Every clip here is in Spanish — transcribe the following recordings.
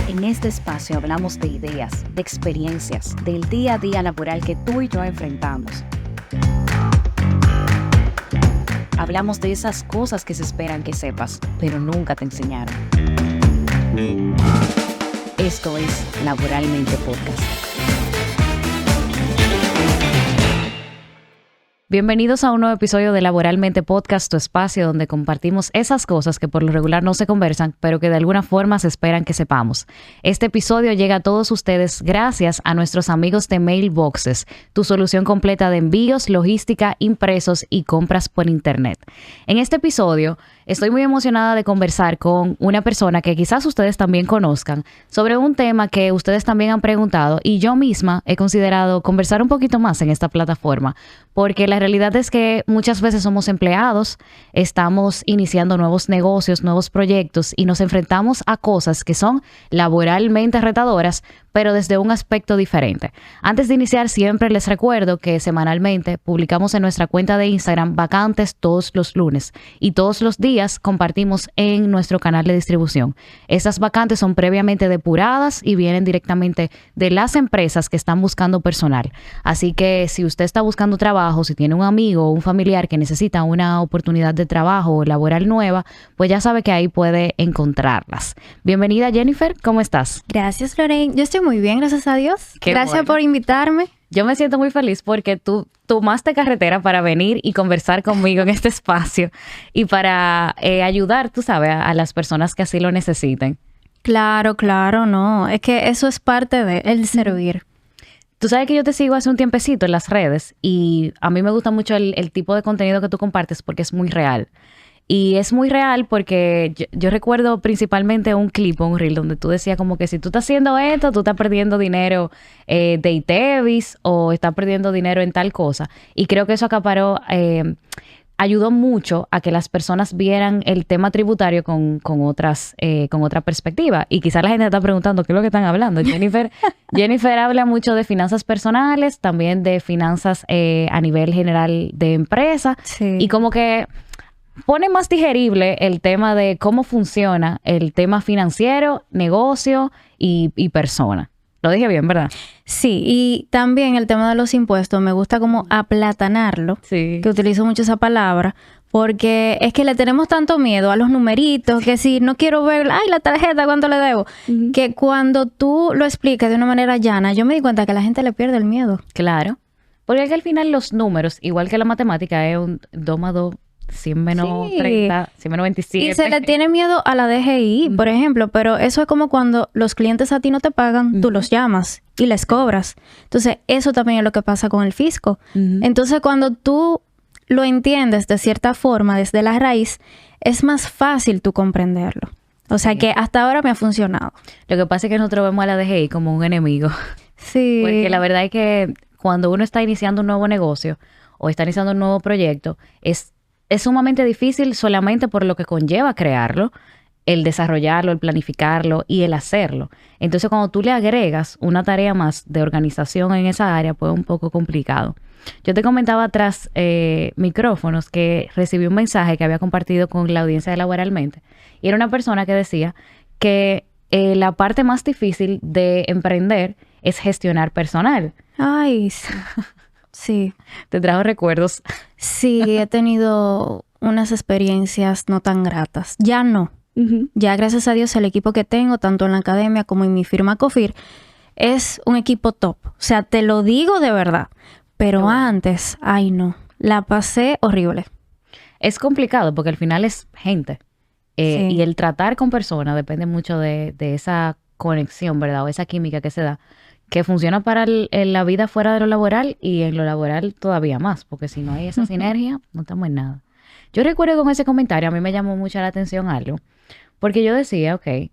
En este espacio hablamos de ideas, de experiencias, del día a día laboral que tú y yo enfrentamos. Hablamos de esas cosas que se esperan que sepas, pero nunca te enseñaron. Esto es Laboralmente Podcast. Bienvenidos a un nuevo episodio de Laboralmente Podcast, tu espacio donde compartimos esas cosas que por lo regular no se conversan, pero que de alguna forma se esperan que sepamos. Este episodio llega a todos ustedes gracias a nuestros amigos de Mailboxes, tu solución completa de envíos, logística, impresos y compras por internet. En este episodio estoy muy emocionada de conversar con una persona que quizás ustedes también conozcan sobre un tema que ustedes también han preguntado y yo misma he considerado conversar un poquito más en esta plataforma, porque la realidad es que muchas veces somos empleados, estamos iniciando nuevos negocios, nuevos proyectos y nos enfrentamos a cosas que son laboralmente retadoras, pero desde un aspecto diferente. Antes de iniciar, siempre les recuerdo que semanalmente publicamos en nuestra cuenta de Instagram vacantes todos los lunes y todos los días compartimos en nuestro canal de distribución. Estas vacantes son previamente depuradas y vienen directamente de las empresas que están buscando personal. Así que si usted está buscando trabajo, si tiene un amigo o un familiar que necesita una oportunidad de trabajo laboral nueva, pues ya sabe que ahí puede encontrarlas. Bienvenida, Jennifer, ¿cómo estás? Gracias, Lorraine. Yo estoy muy bien, gracias a Dios. Gracias por invitarme. Yo me siento muy feliz porque tú tomaste carretera para venir y conversar conmigo en este espacio y para ayudar, tú sabes, a las personas que así lo necesiten. Claro, no. Es que eso es parte de el servir. Tú sabes que yo te sigo hace un tiempecito en las redes y a mí me gusta mucho el tipo de contenido que tú compartes porque es muy real. Y es muy real porque yo recuerdo principalmente un clip o un reel donde tú decías como que si tú estás haciendo esto, tú estás perdiendo dinero de ITEVIS o estás perdiendo dinero en tal cosa. Y creo que eso ayudó mucho a que las personas vieran el tema tributario con otra perspectiva. Y quizás la gente está preguntando qué es lo que están hablando. Jennifer habla mucho de finanzas personales, también de finanzas a nivel general de empresa. Sí. Y como que pone más digerible el tema de cómo funciona el tema financiero, negocio y persona. Lo dije bien, ¿verdad? Sí, y también el tema de los impuestos, me gusta como aplatanarlo, Sí. que utilizo mucho esa palabra, porque es que le tenemos tanto miedo a los numeritos, que si no quiero ver, ay, la tarjeta, ¿cuánto le debo? Uh-huh. Que cuando tú lo explicas de una manera llana, yo me di cuenta que la gente le pierde el miedo. Claro. Porque es que al final los números, igual que la matemática, es un 2 más 2, 100 menos 30, 100 menos 27. Y se le tiene miedo a la DGI, por ejemplo, pero eso es como cuando los clientes a ti no te pagan, tú los llamas y les cobras. Entonces, eso también es lo que pasa con el fisco. Entonces, cuando tú lo entiendes de cierta forma, desde la raíz, es más fácil tú comprenderlo. O sea que hasta ahora me ha funcionado. Lo que pasa es que nosotros vemos a la DGI como un enemigo. Sí. Porque la verdad es que cuando uno está iniciando un nuevo negocio o está iniciando un nuevo proyecto, es sumamente difícil solamente por lo que conlleva crearlo, el desarrollarlo, el planificarlo y el hacerlo. Entonces, cuando tú le agregas una tarea más de organización en esa área, pues es un poco complicado. Yo te comentaba tras micrófonos que recibí un mensaje que había compartido con la audiencia de Laboralmente y era una persona que decía que la parte más difícil de emprender es gestionar personal. Ay, sí. Sí. ¿Te trajo recuerdos? Sí, he tenido unas experiencias no tan gratas. Ya no. Ya gracias a Dios el equipo que tengo, tanto en la academia como en mi firma Cofir, es un equipo top. O sea, te lo digo de verdad. Pero antes, ay no, la pasé horrible. Es complicado porque al final es gente. Sí. Y el tratar con personas depende mucho de esa conexión, ¿verdad? O esa química que se da, que funciona para la vida fuera de lo laboral y en lo laboral todavía más, porque si no hay esa sinergia, no estamos en nada. Yo recuerdo con ese comentario, a mí me llamó mucho la atención algo, porque yo decía, ok,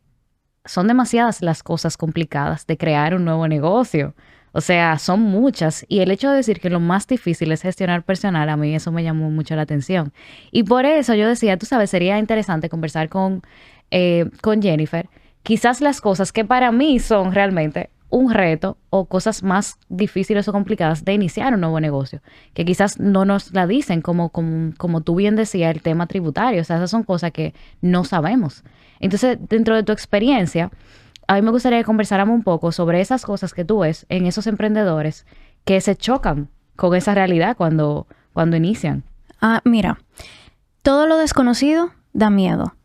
son demasiadas las cosas complicadas de crear un nuevo negocio. O sea, son muchas. Y el hecho de decir que lo más difícil es gestionar personal, a mí eso me llamó mucho la atención. Y por eso yo decía, tú sabes, sería interesante conversar con Jennifer. Quizás las cosas que para mí son realmente un reto o cosas más difíciles o complicadas de iniciar un nuevo negocio, que quizás no nos la dicen, como tú bien decías, el tema tributario. O sea, esas son cosas que no sabemos. Entonces, dentro de tu experiencia, a mí me gustaría que conversáramos un poco sobre esas cosas que tú ves en esos emprendedores que se chocan con esa realidad cuando inician. Mira, todo lo desconocido da miedo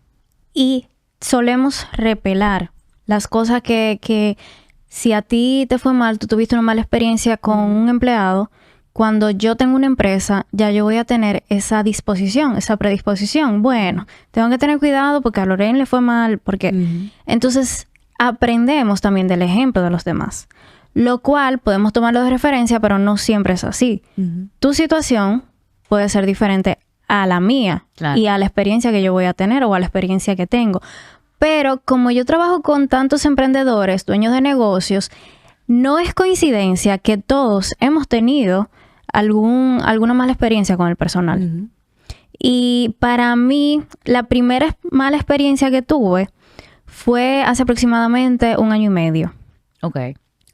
y solemos repelar las cosas que si a ti te fue mal, tú tuviste una mala experiencia con un empleado, cuando yo tengo una empresa, ya yo voy a tener esa disposición, esa predisposición. Bueno, tengo que tener cuidado porque a Lorraine le fue mal, porque... Entonces, aprendemos también del ejemplo de los demás, lo cual podemos tomarlo de referencia, pero no siempre es así. Tu situación puede ser diferente a la mía y a la experiencia que yo voy a tener o a la experiencia que tengo. Pero como yo trabajo con tantos emprendedores, dueños de negocios, no es coincidencia que todos hemos tenido alguna mala experiencia con el personal. Y para mí, la primera mala experiencia que tuve fue hace aproximadamente 1 año y medio. Ok.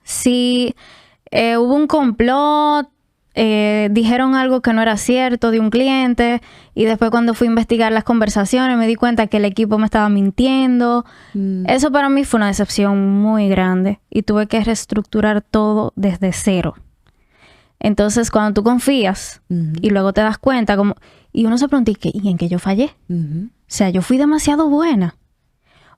Sí, hubo un complot, dijeron algo que no era cierto de un cliente y después cuando fui a investigar las conversaciones me di cuenta que el equipo me estaba mintiendo. Eso para mí fue una decepción muy grande y tuve que reestructurar todo desde cero. Entonces, cuando tú confías y luego te das cuenta y uno se pregunta, ¿y en qué yo fallé? O sea, yo fui demasiado buena.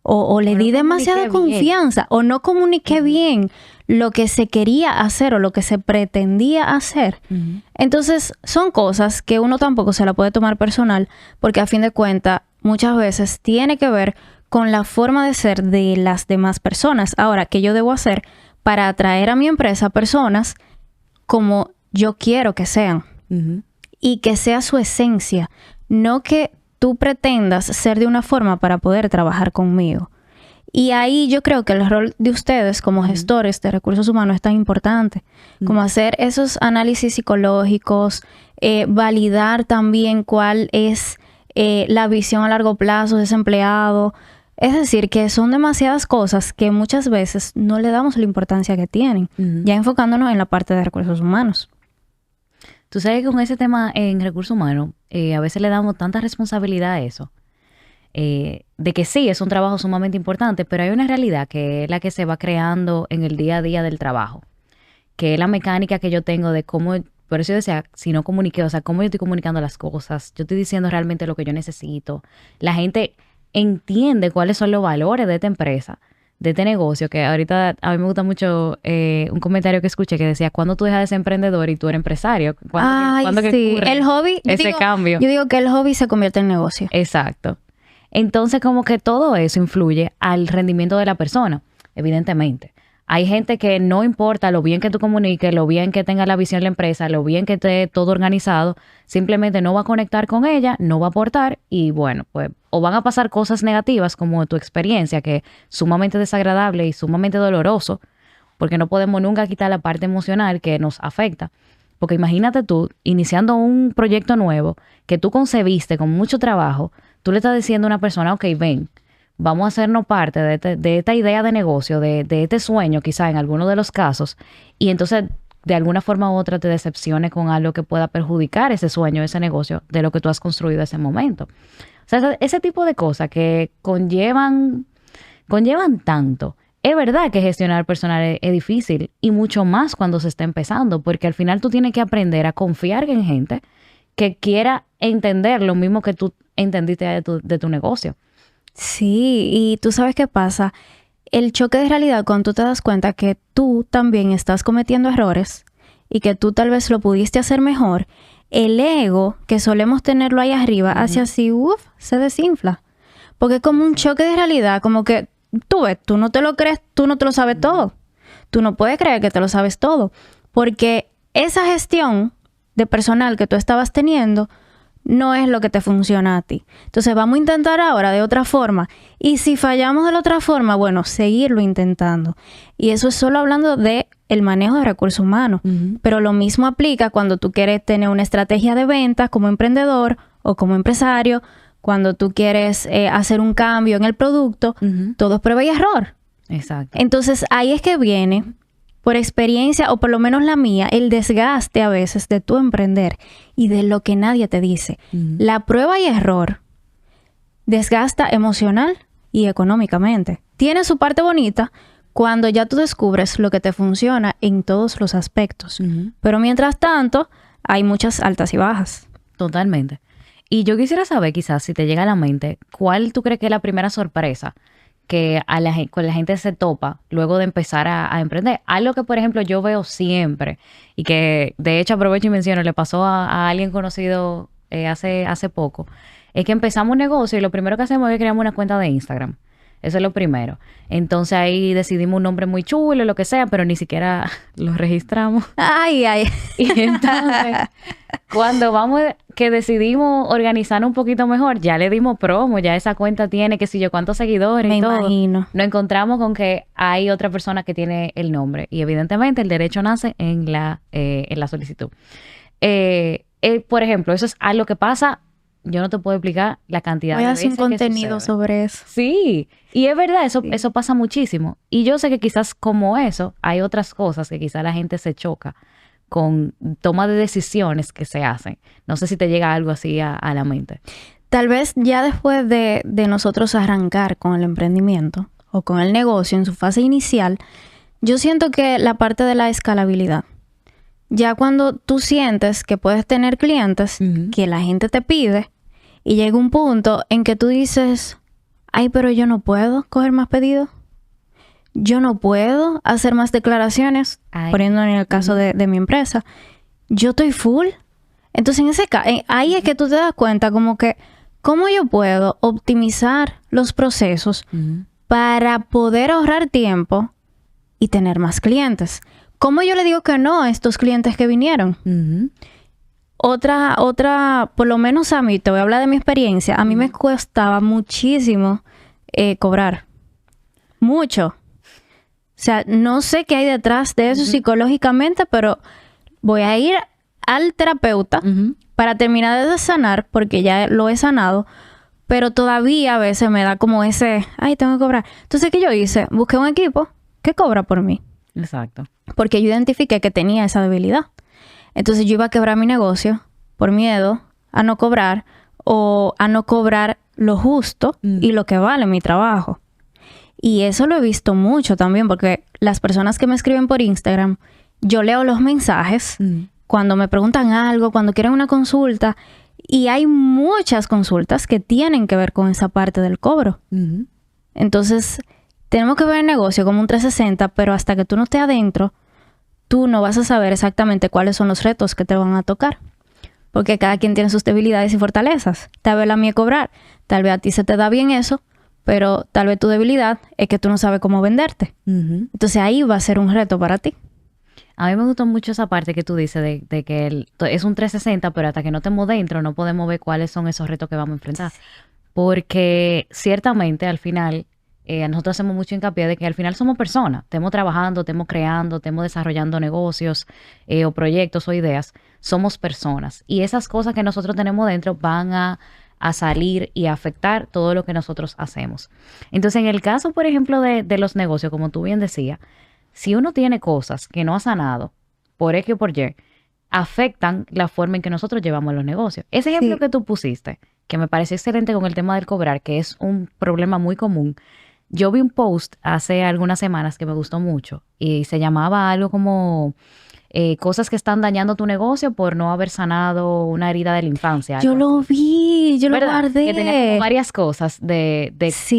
O le di demasiada confianza. O no comuniqué bien lo que se quería hacer o lo que se pretendía hacer. Entonces, son cosas que uno tampoco se la puede tomar personal porque a fin de cuentas, muchas veces tiene que ver con la forma de ser de las demás personas. Ahora, ¿qué yo debo hacer para atraer a mi empresa personas como yo quiero que sean? Y que sea su esencia, no que tú pretendas ser de una forma para poder trabajar conmigo. Y ahí yo creo que el rol de ustedes como gestores de recursos humanos es tan importante, como hacer esos análisis psicológicos, validar también cuál es la visión a largo plazo de ese empleado. Es decir, que son demasiadas cosas que muchas veces no le damos la importancia que tienen, ya enfocándonos en la parte de recursos humanos. Tú sabes que con ese tema en recursos humanos, a veces le damos tanta responsabilidad a eso, de que sí, es un trabajo sumamente importante, pero hay una realidad que es la que se va creando en el día a día del trabajo, que es la mecánica que yo tengo de cómo, por eso yo decía, si no comuniqué, o sea, cómo yo estoy comunicando las cosas, yo estoy diciendo realmente lo que yo necesito, la gente entiende cuáles son los valores de esta empresa, de este negocio, que ahorita a mí me gusta mucho un comentario que escuché que decía, ¿cuándo tú dejas de ser emprendedor y tú eres empresario? ¿Cuándo sí. El hobby, cambio? Yo digo que el hobby se convierte en negocio. Exacto. Entonces, como que todo eso influye al rendimiento de la persona, evidentemente. Hay gente que no importa lo bien que tú comuniques, lo bien que tenga la visión de la empresa, lo bien que esté todo organizado, simplemente no va a conectar con ella, no va a aportar y bueno, pues o van a pasar cosas negativas como tu experiencia, que es sumamente desagradable y sumamente doloroso, porque no podemos nunca quitar la parte emocional que nos afecta. Porque imagínate tú, iniciando un proyecto nuevo que tú concebiste con mucho trabajo, tú le estás diciendo a una persona, ok, ven, vamos a hacernos parte de esta idea de negocio, de este sueño quizá en alguno de los casos, y entonces de alguna forma u otra te decepciones con algo que pueda perjudicar ese sueño, ese negocio de lo que tú has construido en ese momento. O sea, ese tipo de cosas que conllevan tanto. Es verdad que gestionar personal es difícil y mucho más cuando se está empezando, porque al final tú tienes que aprender a confiar en gente que quiera entender lo mismo que tú entendiste de tu negocio. Sí, y tú sabes qué pasa. El choque de realidad cuando tú te das cuenta que tú también estás cometiendo errores y que tú tal vez lo pudiste hacer mejor, el ego que solemos tenerlo ahí arriba hace así, se desinfla. Porque es como un choque de realidad, como que tú ves, tú no te lo crees, tú no te lo sabes todo. Tú no puedes creer que te lo sabes todo. Porque esa gestión de personal que tú estabas teniendo no es lo que te funciona a ti. Entonces vamos a intentar ahora de otra forma. Y si fallamos de la otra forma, bueno, seguirlo intentando. Y eso es solo hablando de el manejo de recursos humanos. Pero lo mismo aplica cuando tú quieres tener una estrategia de ventas como emprendedor o como empresario. Cuando tú quieres hacer un cambio en el producto, todo es prueba y error. Exacto. Entonces ahí es que viene, por experiencia, o por lo menos la mía, el desgaste a veces de tu emprender y de lo que nadie te dice. La prueba y error desgasta emocional y económicamente. tiene su parte bonita cuando ya tú descubres lo que te funciona en todos los aspectos. Pero mientras tanto, hay muchas altas y bajas. Totalmente. Y yo quisiera saber, quizás, si te llega a la mente, ¿cuál tú crees que es la primera sorpresa que con la gente se topa luego de empezar a emprender? Algo que, por ejemplo, yo veo siempre y que, de hecho, aprovecho y menciono, le pasó a alguien conocido hace poco, es que empezamos un negocio y lo primero que hacemos es crear una cuenta de Instagram. Eso es lo primero. Entonces ahí decidimos un nombre muy chulo, lo que sea, pero ni siquiera lo registramos. Ay. Y entonces, cuando que decidimos organizar un poquito mejor, ya le dimos promo, ya esa cuenta tiene qué sé yo cuántos seguidores y todo. Me imagino. Nos encontramos con que hay otra persona que tiene el nombre. Y evidentemente el derecho nace en la solicitud. Por ejemplo, eso es algo que pasa. Yo no te puedo explicar la cantidad de veces que hacer un contenido sobre eso. Sí, y es verdad, eso pasa muchísimo. Y yo sé que quizás como eso, hay otras cosas que quizás la gente se choca con toma de decisiones que se hacen. No sé si te llega algo así a la mente. Tal vez ya después de nosotros arrancar con el emprendimiento o con el negocio en su fase inicial, yo siento que la parte de la escalabilidad. Ya cuando tú sientes que puedes tener clientes, que la gente te pide, y llega un punto en que tú dices, ay, pero yo no puedo coger más pedidos. Yo no puedo hacer más declaraciones, poniendo en el caso de mi empresa. Yo estoy full. Entonces, en ese caso, ahí es que tú te das cuenta como que, ¿cómo yo puedo optimizar los procesos para poder ahorrar tiempo y tener más clientes? ¿Cómo yo le digo que no a estos clientes que vinieron? Otra, por lo menos a mí, te voy a hablar de mi experiencia. A mí me costaba muchísimo cobrar. Mucho. O sea, no sé qué hay detrás de eso psicológicamente, pero voy a ir al terapeuta para terminar de sanar, porque ya lo he sanado, pero todavía a veces me da como ese, ay, tengo que cobrar. Entonces, ¿qué yo hice? Busqué un equipo que cobra por mí. Exacto. Porque yo identifiqué que tenía esa debilidad. Entonces yo iba a quebrar mi negocio por miedo a no cobrar o a no cobrar lo justo y lo que vale mi trabajo. Y eso lo he visto mucho también porque las personas que me escriben por Instagram, yo leo los mensajes cuando me preguntan algo, cuando quieren una consulta, y hay muchas consultas que tienen que ver con esa parte del cobro. Entonces, tenemos que ver el negocio como un 360, pero hasta que tú no estés adentro, tú no vas a saber exactamente cuáles son los retos que te van a tocar. Porque cada quien tiene sus debilidades y fortalezas. Tal vez la mía es cobrar. Tal vez a ti se te da bien eso, pero tal vez tu debilidad es que tú no sabes cómo venderte. Entonces ahí va a ser un reto para ti. A mí me gustó mucho esa parte que tú dices de que es un 360, pero hasta que no estemos dentro no podemos ver cuáles son esos retos que vamos a enfrentar. Porque ciertamente al final... nosotros hacemos mucho hincapié de que al final somos personas. Estemos trabajando, estemos creando, estemos desarrollando negocios o proyectos o ideas. Somos personas. Y esas cosas que nosotros tenemos dentro van a salir y a afectar todo lo que nosotros hacemos. Entonces, en el caso, por ejemplo, de los negocios, como tú bien decías, si uno tiene cosas que no ha sanado por X o por Y, afectan la forma en que nosotros llevamos los negocios. Ese ejemplo que tú pusiste, que me pareció excelente con el tema del cobrar, que es un problema muy común. Yo vi un post hace algunas semanas que me gustó mucho y se llamaba algo como cosas que están dañando tu negocio por no haber sanado una herida de la infancia. Yo lo vi, yo lo guardé. Que tenía como varias cosas de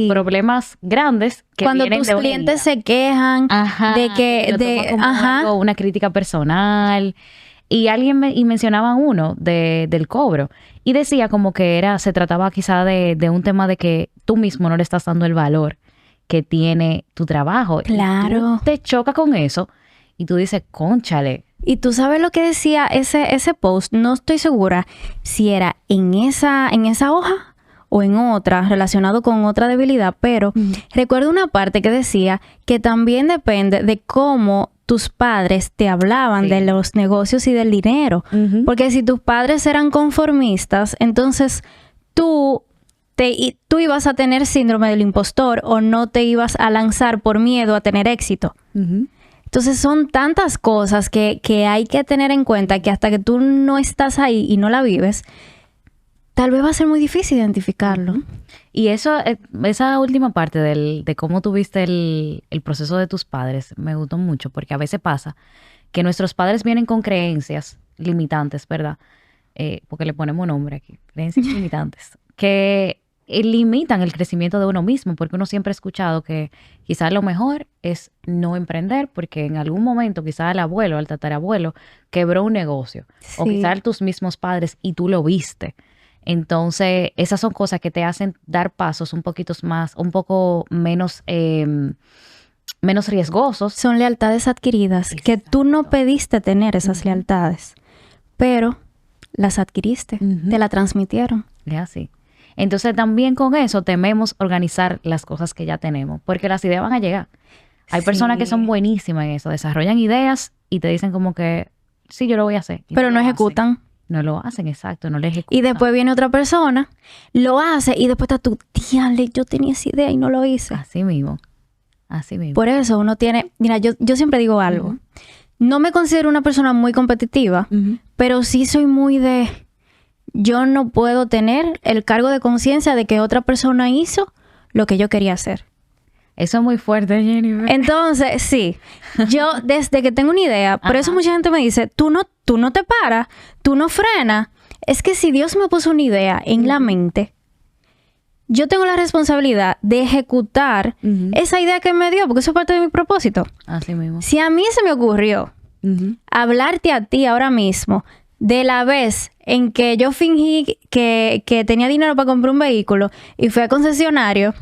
problemas grandes que cuando vienen tus clientes se quejan de que una crítica personal. Y alguien mencionaba uno del cobro y decía como que se trataba quizá de un tema de que tú mismo no le estás dando el valor que tiene tu trabajo. Claro. Y tú te choca con eso y tú dices, cónchale. Y tú sabes lo que decía ese post, no estoy segura si era en esa hoja o en otra, relacionado con otra debilidad, pero recuerdo una parte que decía que también depende de cómo tus padres te hablaban de los negocios y del dinero. Porque si tus padres eran conformistas, entonces tú ibas a tener síndrome del impostor o no te ibas a lanzar por miedo a tener éxito. Entonces son tantas cosas que hay que tener en cuenta que hasta que tú no estás ahí y no la vives, tal vez va a ser muy difícil identificarlo. Y eso, esa última parte de cómo tuviste el proceso de tus padres, me gustó mucho, porque a veces pasa que nuestros padres vienen con creencias limitantes, ¿verdad? Porque le ponemos nombre aquí, creencias limitantes, que limitan el crecimiento de uno mismo, porque uno siempre ha escuchado que quizás lo mejor es no emprender, porque en algún momento quizás el abuelo, el tatarabuelo, quebró un negocio, o quizás tus mismos padres y tú lo viste. Entonces, esas son cosas que te hacen dar pasos un poco menos riesgosos. Son lealtades adquiridas. Exacto. Que tú no pediste tener esas lealtades, pero las adquiriste, te la transmitieron. Es así. Entonces, también con eso tememos organizar las cosas que ya tenemos, porque las ideas van a llegar. Hay personas que son buenísimas en eso, desarrollan ideas y te dicen como que, sí, yo lo voy a hacer. Pero no ejecutan. No lo hacen, exacto, no le ejecutan. Y después viene otra persona, lo hace y después está tú, tíale, yo tenía esa idea y no lo hice. Así mismo, así mismo. Por eso uno tiene, mira, yo siempre digo algo. No me considero una persona muy competitiva, pero sí soy muy de, yo no puedo tener el cargo de conciencia de que otra persona hizo lo que yo quería hacer. Eso es muy fuerte, Jennifer. Entonces, sí, yo desde que tengo una idea, por eso mucha gente me dice, tú no te paras, tú no frenas. Es que si Dios me puso una idea en la mente, yo tengo la responsabilidad de ejecutar esa idea que me dio, porque eso es parte de mi propósito. Así mismo. Si a mí se me ocurrió hablarte a ti ahora mismo de la vez en que yo fingí que tenía dinero para comprar un vehículo y fui al concesionario,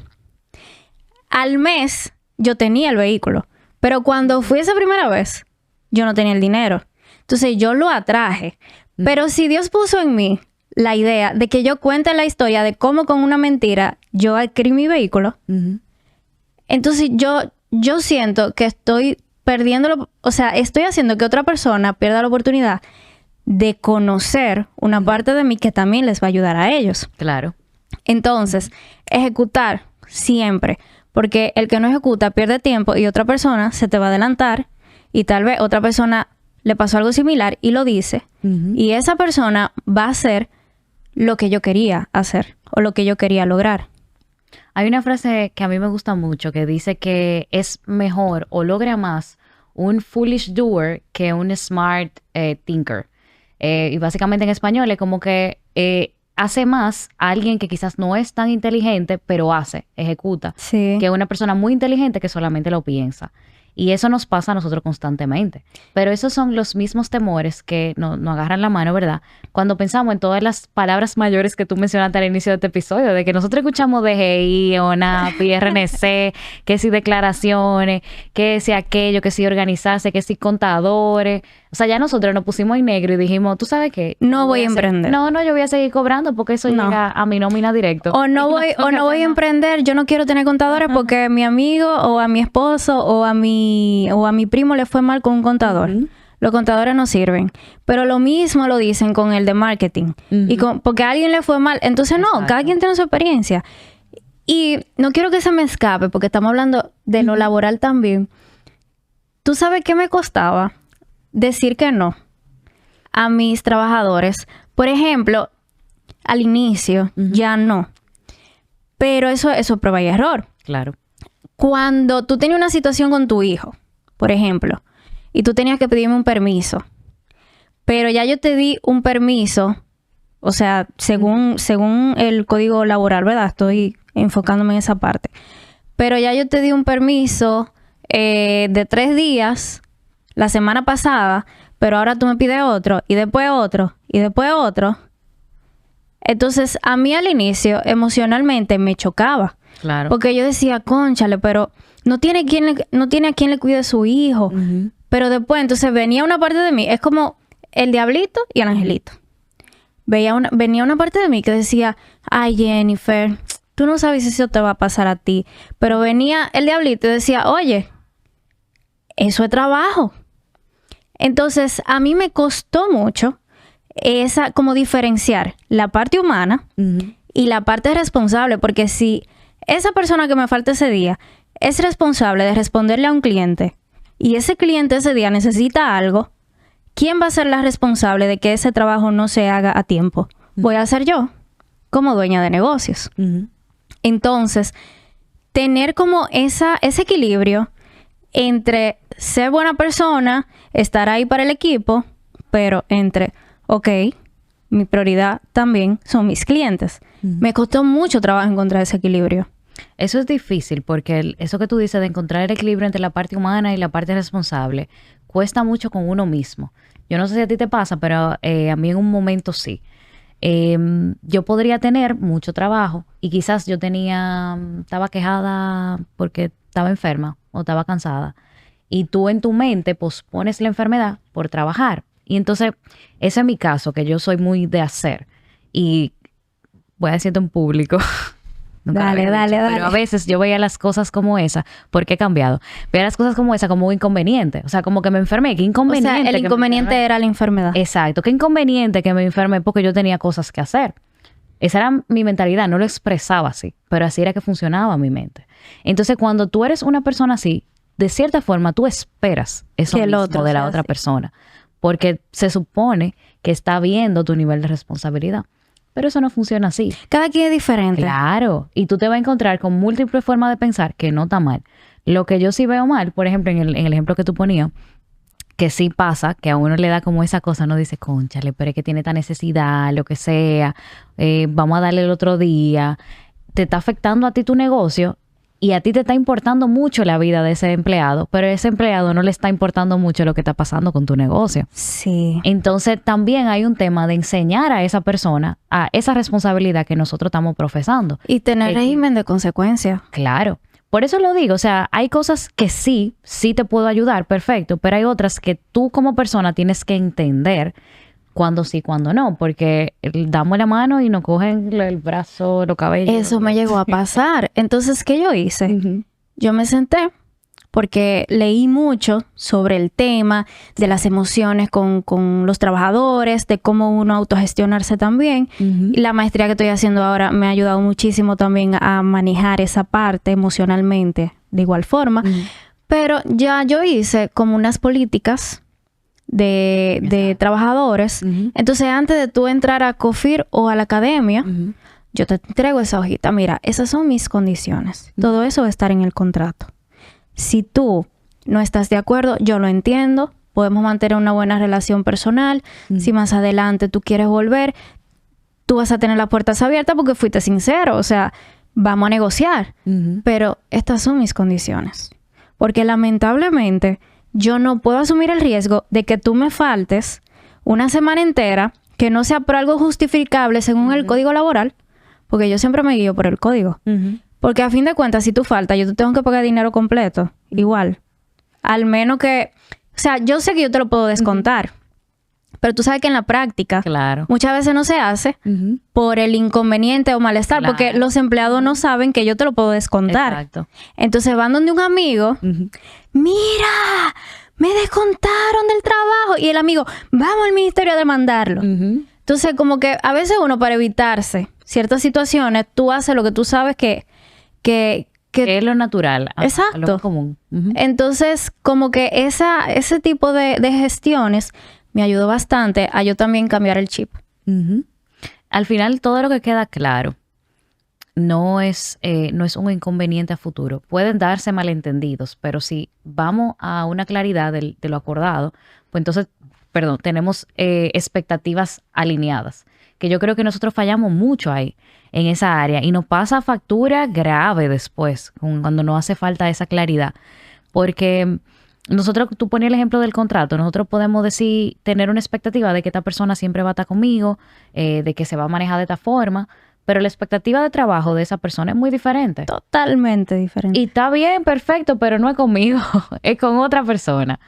al mes yo tenía el vehículo, pero cuando fui esa primera vez, yo no tenía el dinero. Entonces yo lo atraje. Pero si Dios puso en mí la idea de que yo cuente la historia de cómo con una mentira yo adquirí mi vehículo, entonces yo siento que estoy perdiéndolo, o sea, estoy haciendo que otra persona pierda la oportunidad de conocer una parte de mí que también les va a ayudar a ellos. Claro. Entonces, ejecutar siempre. Porque el que no ejecuta pierde tiempo y otra persona se te va a adelantar y tal vez otra persona le pasó algo similar y lo dice. Y esa persona va a hacer lo que yo quería hacer o lo que yo quería lograr. Hay una frase que a mí me gusta mucho que dice que es mejor o logra más un foolish doer que un smart thinker. Y básicamente en español es como que hace más a alguien que quizás no es tan inteligente, pero ejecuta, que una persona muy inteligente que solamente lo piensa. Y eso nos pasa a nosotros constantemente. Pero esos son los mismos temores que nos agarran la mano, ¿verdad? Cuando pensamos en todas las palabras mayores que tú mencionaste al inicio de este episodio, de que nosotros escuchamos DGI, ONAPI, RNC, que si declaraciones, que si aquello, que si organizarse, que si contadores. O sea, ya nosotros nos pusimos en negro y dijimos, ¿tú sabes qué? No voy a emprender. No, yo voy a seguir cobrando porque eso llega a mi nómina directo. O no voy a emprender, yo no quiero tener contadores porque mi amigo o a mi esposo o a mi primo le fue mal con un contador. Los contadores no sirven. Pero lo mismo lo dicen con el de marketing. Y porque a alguien le fue mal. Entonces, no, cada quien tiene su experiencia. Y no quiero que se me escape porque estamos hablando de lo laboral también. ¿Tú sabes qué me costaba decir que no a mis trabajadores? Por ejemplo, al inicio, ya no. Pero eso es prueba y error. Claro. Cuando tú tenías una situación con tu hijo, por ejemplo, y tú tenías que pedirme un permiso, pero ya yo te di un permiso, o sea, según el código laboral, ¿verdad? Estoy enfocándome en esa parte. Pero ya yo te di un permiso de 3 días la semana pasada, pero ahora tú me pides otro, y después otro, y después otro. Entonces, a mí al inicio, emocionalmente, me chocaba. Claro. Porque yo decía, cónchale, pero no tiene a quien le cuide su hijo. Pero después, entonces, venía una parte de mí. Es como el diablito y el angelito. Venía una parte de mí que decía, ay, Jennifer, tú no sabes si eso te va a pasar a ti. Pero venía el diablito y decía, oye, eso es trabajo. Entonces, a mí me costó mucho como diferenciar la parte humana y la parte responsable. Porque si esa persona que me falta ese día es responsable de responderle a un cliente y ese cliente ese día necesita algo, ¿quién va a ser la responsable de que ese trabajo no se haga a tiempo? Voy a ser yo. como dueña de negocios. Entonces, tener como ese equilibrio entre ser buena persona, estar ahí para el equipo, pero entre, ok, mi prioridad también son mis clientes. Me costó mucho trabajo encontrar ese equilibrio. Eso es difícil porque eso que tú dices de encontrar el equilibrio entre la parte humana y la parte responsable cuesta mucho con uno mismo. Yo no sé si a ti te pasa, pero a mí en un momento sí. Yo podría tener mucho trabajo y quizás yo estaba quejada porque estaba enferma o estaba cansada. Y tú en tu mente pospones la enfermedad por trabajar. Y entonces, ese es mi caso, que yo soy muy de hacer. Y voy a decirte en público. Dale. Pero a veces yo veía las cosas como esa, porque he cambiado. Veía las cosas como esa como un inconveniente. O sea, como que me enfermé. ¿Qué inconveniente? O sea, el inconveniente era la enfermedad. Exacto. ¿Qué inconveniente que me enfermé porque yo tenía cosas que hacer? Esa era mi mentalidad. No lo expresaba así, pero así era que funcionaba mi mente. Entonces, cuando tú eres una persona así, de cierta forma, tú esperas eso mismo de la otra persona. Porque se supone que está viendo tu nivel de responsabilidad. Pero eso no funciona así. Cada quien es diferente. Claro. Y tú te vas a encontrar con múltiples formas de pensar que no está mal. Lo que yo sí veo mal, por ejemplo, en el ejemplo que tú ponías, que sí pasa, que a uno le da como esa cosa, no dice, cónchale, pero es que tiene esta necesidad, lo que sea, vamos a darle el otro día. Te está afectando a ti tu negocio y a ti te está importando mucho la vida de ese empleado, pero a ese empleado no le está importando mucho lo que está pasando con tu negocio. Sí. Entonces también hay un tema de enseñar a esa persona a esa responsabilidad que nosotros estamos profesando. Y tener régimen de consecuencia. Claro. Por eso lo digo, o sea, hay cosas que sí te puedo ayudar, perfecto, pero hay otras que tú como persona tienes que entender cuándo sí, cuándo no, porque damos la mano y nos cogen el brazo, los cabellos. Eso me llegó a pasar. Entonces, ¿qué yo hice? Yo me senté porque leí mucho sobre el tema de las emociones con los trabajadores, de cómo uno autogestionarse también. Y la maestría que estoy haciendo ahora me ha ayudado muchísimo también a manejar esa parte emocionalmente de igual forma. Pero ya yo hice como unas políticas de trabajadores. Entonces, antes de tú entrar a COFIR o a la academia, yo te entrego esa hojita. Mira, esas son mis condiciones. Todo eso va a estar en el contrato. Si tú no estás de acuerdo, yo lo entiendo. Podemos mantener una buena relación personal. Si más adelante tú quieres volver, tú vas a tener las puertas abiertas porque fuiste sincero. O sea, vamos a negociar. Pero estas son mis condiciones. Porque lamentablemente yo no puedo asumir el riesgo de que tú me faltes una semana entera que no sea por algo justificable según el código laboral. Porque yo siempre me guío por el código. Porque a fin de cuentas, si tú faltas, yo te tengo que pagar dinero completo. Igual. Al menos que... O sea, yo sé que yo te lo puedo descontar. Pero tú sabes que en la práctica... Claro. Muchas veces no se hace por el inconveniente o malestar. Claro. Porque los empleados no saben que yo te lo puedo descontar. Exacto. Entonces van donde un amigo. ¡Mira! Me descontaron del trabajo. Y el amigo, vamos al ministerio a demandarlo. Entonces, como que a veces uno, para evitarse ciertas situaciones, tú haces lo que tú sabes que es lo natural. Exacto. Lo más común. Entonces, como que ese tipo de gestiones me ayudó bastante a yo también cambiar el chip. Al final, todo lo que queda claro no es un inconveniente a futuro. Pueden darse malentendidos, pero si vamos a una claridad de lo acordado, pues entonces, tenemos expectativas alineadas. Que yo creo que nosotros fallamos mucho ahí, en esa área. Y nos pasa factura grave después, cuando nos hace falta esa claridad. Porque nosotros, tú ponías el ejemplo del contrato, nosotros podemos tener una expectativa de que esta persona siempre va a estar conmigo, de que se va a manejar de esta forma, pero la expectativa de trabajo de esa persona es muy diferente. Totalmente diferente. Y está bien, perfecto, pero no es conmigo, es con otra persona.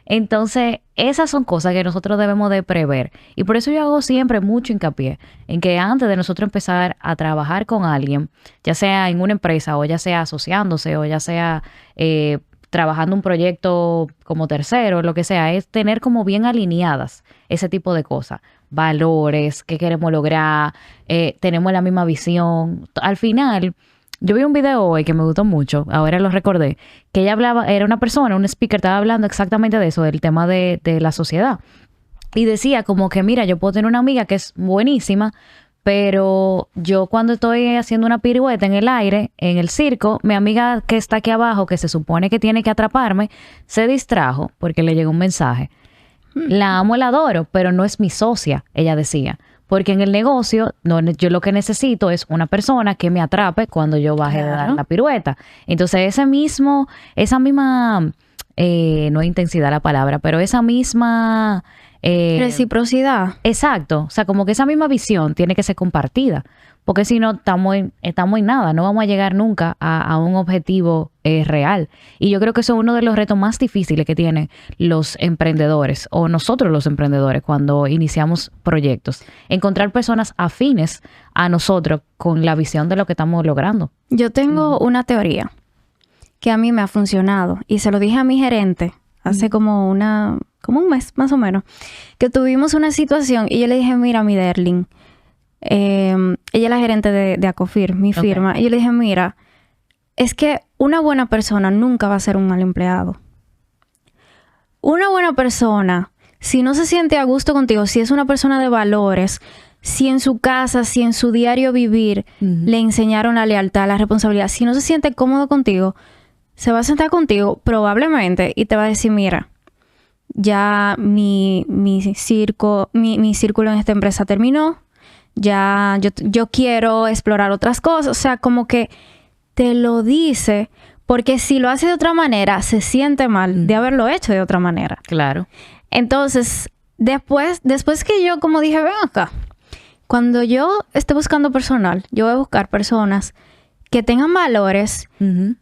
Entonces, esas son cosas que nosotros debemos de prever. Y por eso yo hago siempre mucho hincapié en que antes de nosotros empezar a trabajar con alguien, ya sea en una empresa o ya sea asociándose o ya sea trabajando un proyecto como tercero, lo que sea, es tener como bien alineadas ese tipo de cosas. Valores, qué queremos lograr, tenemos la misma visión. Al final... Yo vi un video hoy que me gustó mucho, ahora lo recordé, que ella hablaba, era una persona, un speaker, estaba hablando exactamente de eso, del tema de la sociedad. Y decía como que, mira, yo puedo tener una amiga que es buenísima, Pero yo cuando estoy haciendo una pirueta en el aire, en el circo, mi amiga que está aquí abajo, que se supone que tiene que atraparme, se distrajo porque le llegó un mensaje. La amo, la adoro, pero no es mi socia, ella decía. Porque en el negocio, yo lo que necesito es una persona que me atrape cuando yo baje de dar la pirueta. Entonces, esa misma, no es intensidad la palabra, pero esa misma... reciprocidad. Exacto. O sea, como que esa misma visión tiene que ser compartida. Porque si no, estamos en nada. No vamos a llegar nunca a un objetivo real. Y yo creo que eso es uno de los retos más difíciles que tienen los emprendedores o nosotros los emprendedores cuando iniciamos proyectos. Encontrar personas afines a nosotros con la visión de lo que estamos logrando. Yo tengo una teoría que a mí me ha funcionado y se lo dije a mi gerente hace como un mes más o menos, que tuvimos una situación y yo le dije, mira, mi Derling, ella es la gerente de Acofir, mi firma, y yo le dije, mira, es que una buena persona nunca va a ser un mal empleado. Una buena persona, si no se siente a gusto contigo, si es una persona de valores, si en su casa, si en su diario vivir le enseñaron la lealtad, la responsabilidad, si no se siente cómodo contigo, se va a sentar contigo probablemente y te va a decir, mira, ya mi círculo en esta empresa terminó, ya yo quiero explorar otras cosas. O sea, como que te lo dice, porque si lo hace de otra manera, se siente mal de haberlo hecho de otra manera. Claro. Entonces, después que yo como dije, ven acá, cuando yo esté buscando personal, yo voy a buscar personas que tengan valores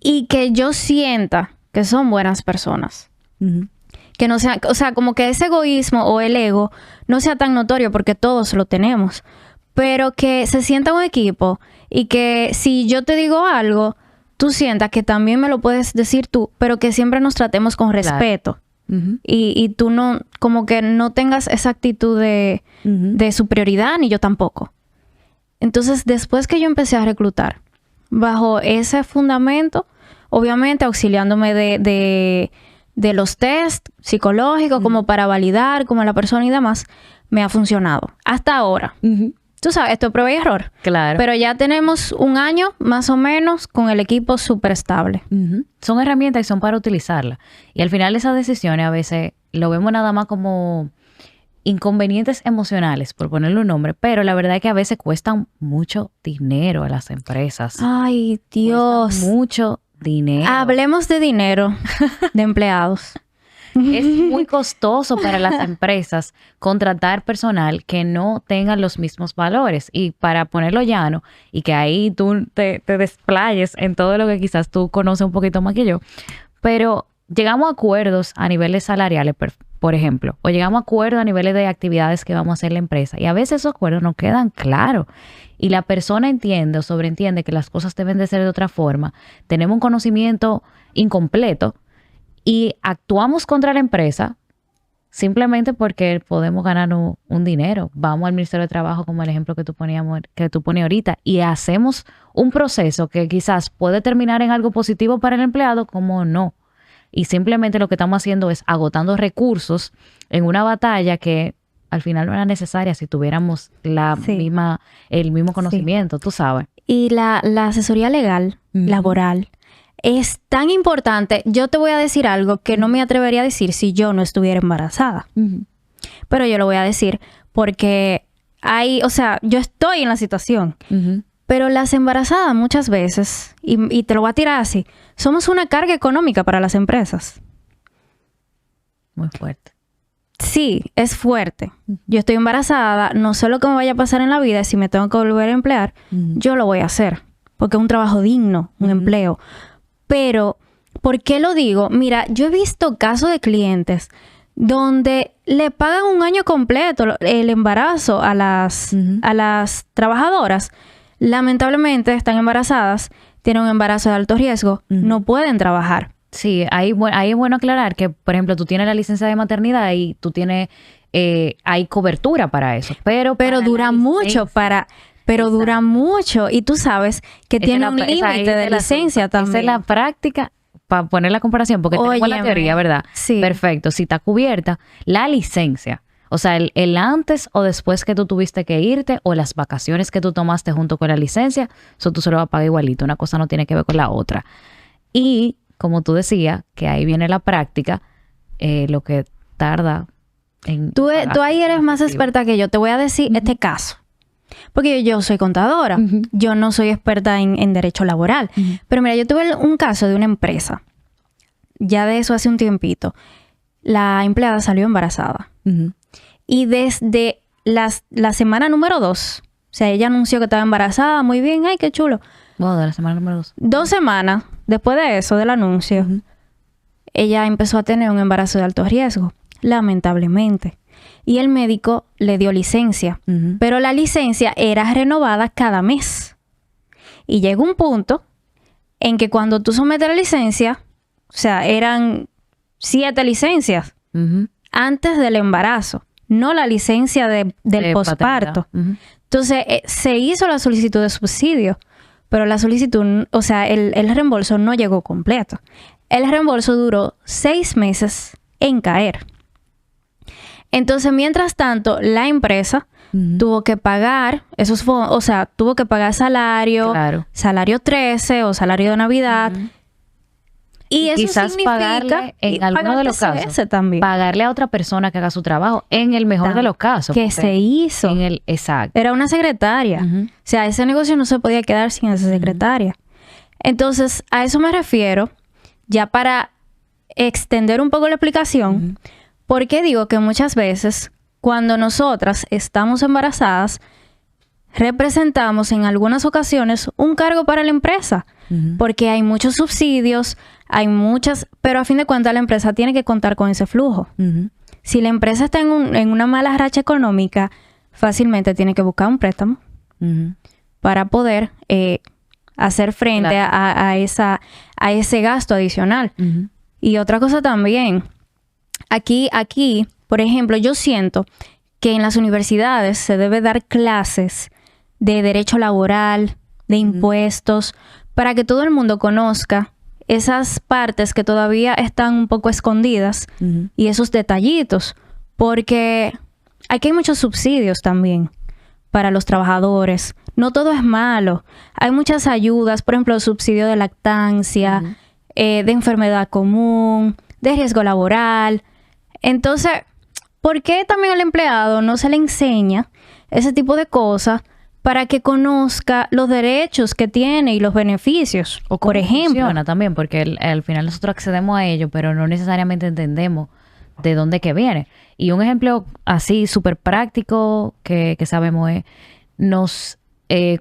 y que yo sienta que son buenas personas. Que no sea, o sea, como que ese egoísmo o el ego no sea tan notorio porque todos lo tenemos, pero que se sienta un equipo y que si yo te digo algo, tú sientas que también me lo puedes decir tú, pero que siempre nos tratemos con respeto. Y tú no, como que no tengas esa actitud de superioridad, ni yo tampoco. Entonces, después que yo empecé a reclutar, bajo ese fundamento, obviamente auxiliándome de los test psicológicos como para validar como la persona y demás, me ha funcionado. Hasta ahora. Tú sabes, esto es prueba y error. Claro. Pero ya tenemos un año más o menos con el equipo súper estable. Son herramientas y son para utilizarlas. Y al final esas decisiones a veces lo vemos nada más como inconvenientes emocionales, por ponerle un nombre, pero la verdad es que a veces cuestan mucho dinero a las empresas. Ay, Dios. Cuestan mucho dinero. Hablemos de dinero de empleados. Es muy costoso para las empresas contratar personal que no tengan los mismos valores. Y para ponerlo llano, y que ahí tú te desplayes en todo lo que quizás tú conoces un poquito más que yo, pero llegamos a acuerdos a niveles salariales, por ejemplo, o llegamos a acuerdos a niveles de actividades que vamos a hacer en la empresa. Y a veces esos acuerdos no quedan claros. Y la persona entiende o sobreentiende que las cosas deben de ser de otra forma. Tenemos un conocimiento incompleto y actuamos contra la empresa simplemente porque podemos ganar un dinero. Vamos al Ministerio de Trabajo, como el ejemplo que tú ponías ahorita, y hacemos un proceso que quizás puede terminar en algo positivo para el empleado, como no. Y simplemente lo que estamos haciendo es agotando recursos en una batalla que al final no era necesaria si tuviéramos el mismo conocimiento, tú sabes. Y la asesoría legal, laboral, es tan importante. Yo te voy a decir algo que no me atrevería a decir si yo no estuviera embarazada. Pero yo lo voy a decir porque yo estoy en la situación. Pero las embarazadas muchas veces, y te lo voy a tirar así, somos una carga económica para las empresas. Muy fuerte. Sí, es fuerte. Yo estoy embarazada, no sé lo que me vaya a pasar en la vida, si me tengo que volver a emplear, yo lo voy a hacer, porque es un trabajo digno, un empleo. Pero, ¿por qué lo digo? Mira, yo he visto casos de clientes donde le pagan un año completo el embarazo a las trabajadoras. Lamentablemente están embarazadas, tienen un embarazo de alto riesgo, no pueden trabajar. Sí, ahí es bueno aclarar que, por ejemplo, tú tienes la licencia de maternidad y tú tienes, hay cobertura para eso, pero dura mucho dura mucho y tú sabes que tiene un límite de licencia también. Esa es la práctica, para poner la comparación, porque tenemos la teoría, ¿verdad? Sí. Perfecto, si está cubierta la licencia. O sea, el antes o después que tú tuviste que irte o las vacaciones que tú tomaste junto con la licencia, eso tú se lo vas a pagar igualito. Una cosa no tiene que ver con la otra. Y como tú decías, que ahí viene la práctica, lo que tarda en... Tú ahí eres más experta que yo. Te voy a decir este caso. Porque yo soy contadora. Yo no soy experta en derecho laboral. Pero mira, yo tuve un caso de una empresa. Ya de eso hace un tiempito. La empleada salió embarazada. Y desde la semana número 2, o sea, ella anunció que estaba embarazada, muy bien, ay, qué chulo. Wow, de la semana número 2. 2 semanas después de eso, del anuncio, ella empezó a tener un embarazo de alto riesgo, lamentablemente. Y el médico le dio licencia, pero la licencia era renovada cada mes. Y llegó un punto en que cuando tú sometes la licencia, o sea, eran 7 licencias antes del embarazo. No la licencia del posparto. Entonces, se hizo la solicitud de subsidio, pero la solicitud, o sea, el reembolso no llegó completo. El reembolso duró 6 meses en caer. Entonces, mientras tanto, la empresa tuvo que pagar esos fondos, o sea, tuvo que pagar salario, salario 13 o salario de Navidad. Y eso quizás significa pagarle, en alguno de los casos, también. pagarle a otra persona que haga su trabajo, en el mejor de los casos. Que se hizo. Exacto. Era una secretaria. O sea, ese negocio no se podía quedar sin esa secretaria. Entonces, a eso me refiero, ya para extender un poco la explicación, porque digo que muchas veces, cuando nosotras estamos embarazadas, representamos en algunas ocasiones un cargo para la empresa, porque hay muchos subsidios, pero a fin de cuentas la empresa tiene que contar con ese flujo. Si la empresa está en una mala racha económica, fácilmente tiene que buscar un préstamo para poder hacer frente a ese gasto adicional. Y otra cosa también, aquí, por ejemplo, yo siento que en las universidades se debe dar clases de derecho laboral, de impuestos, para que todo el mundo conozca esas partes que todavía están un poco escondidas y esos detallitos, porque aquí hay muchos subsidios también para los trabajadores. No todo es malo. Hay muchas ayudas, por ejemplo, subsidio de lactancia, de enfermedad común, de riesgo laboral. Entonces, ¿por qué también al empleado no se le enseña ese tipo de cosas para que conozca los derechos que tiene y los beneficios? O por ejemplo, funciona también, porque al final nosotros accedemos a ello, pero no necesariamente entendemos de dónde que viene. Y un ejemplo así súper práctico que sabemos es,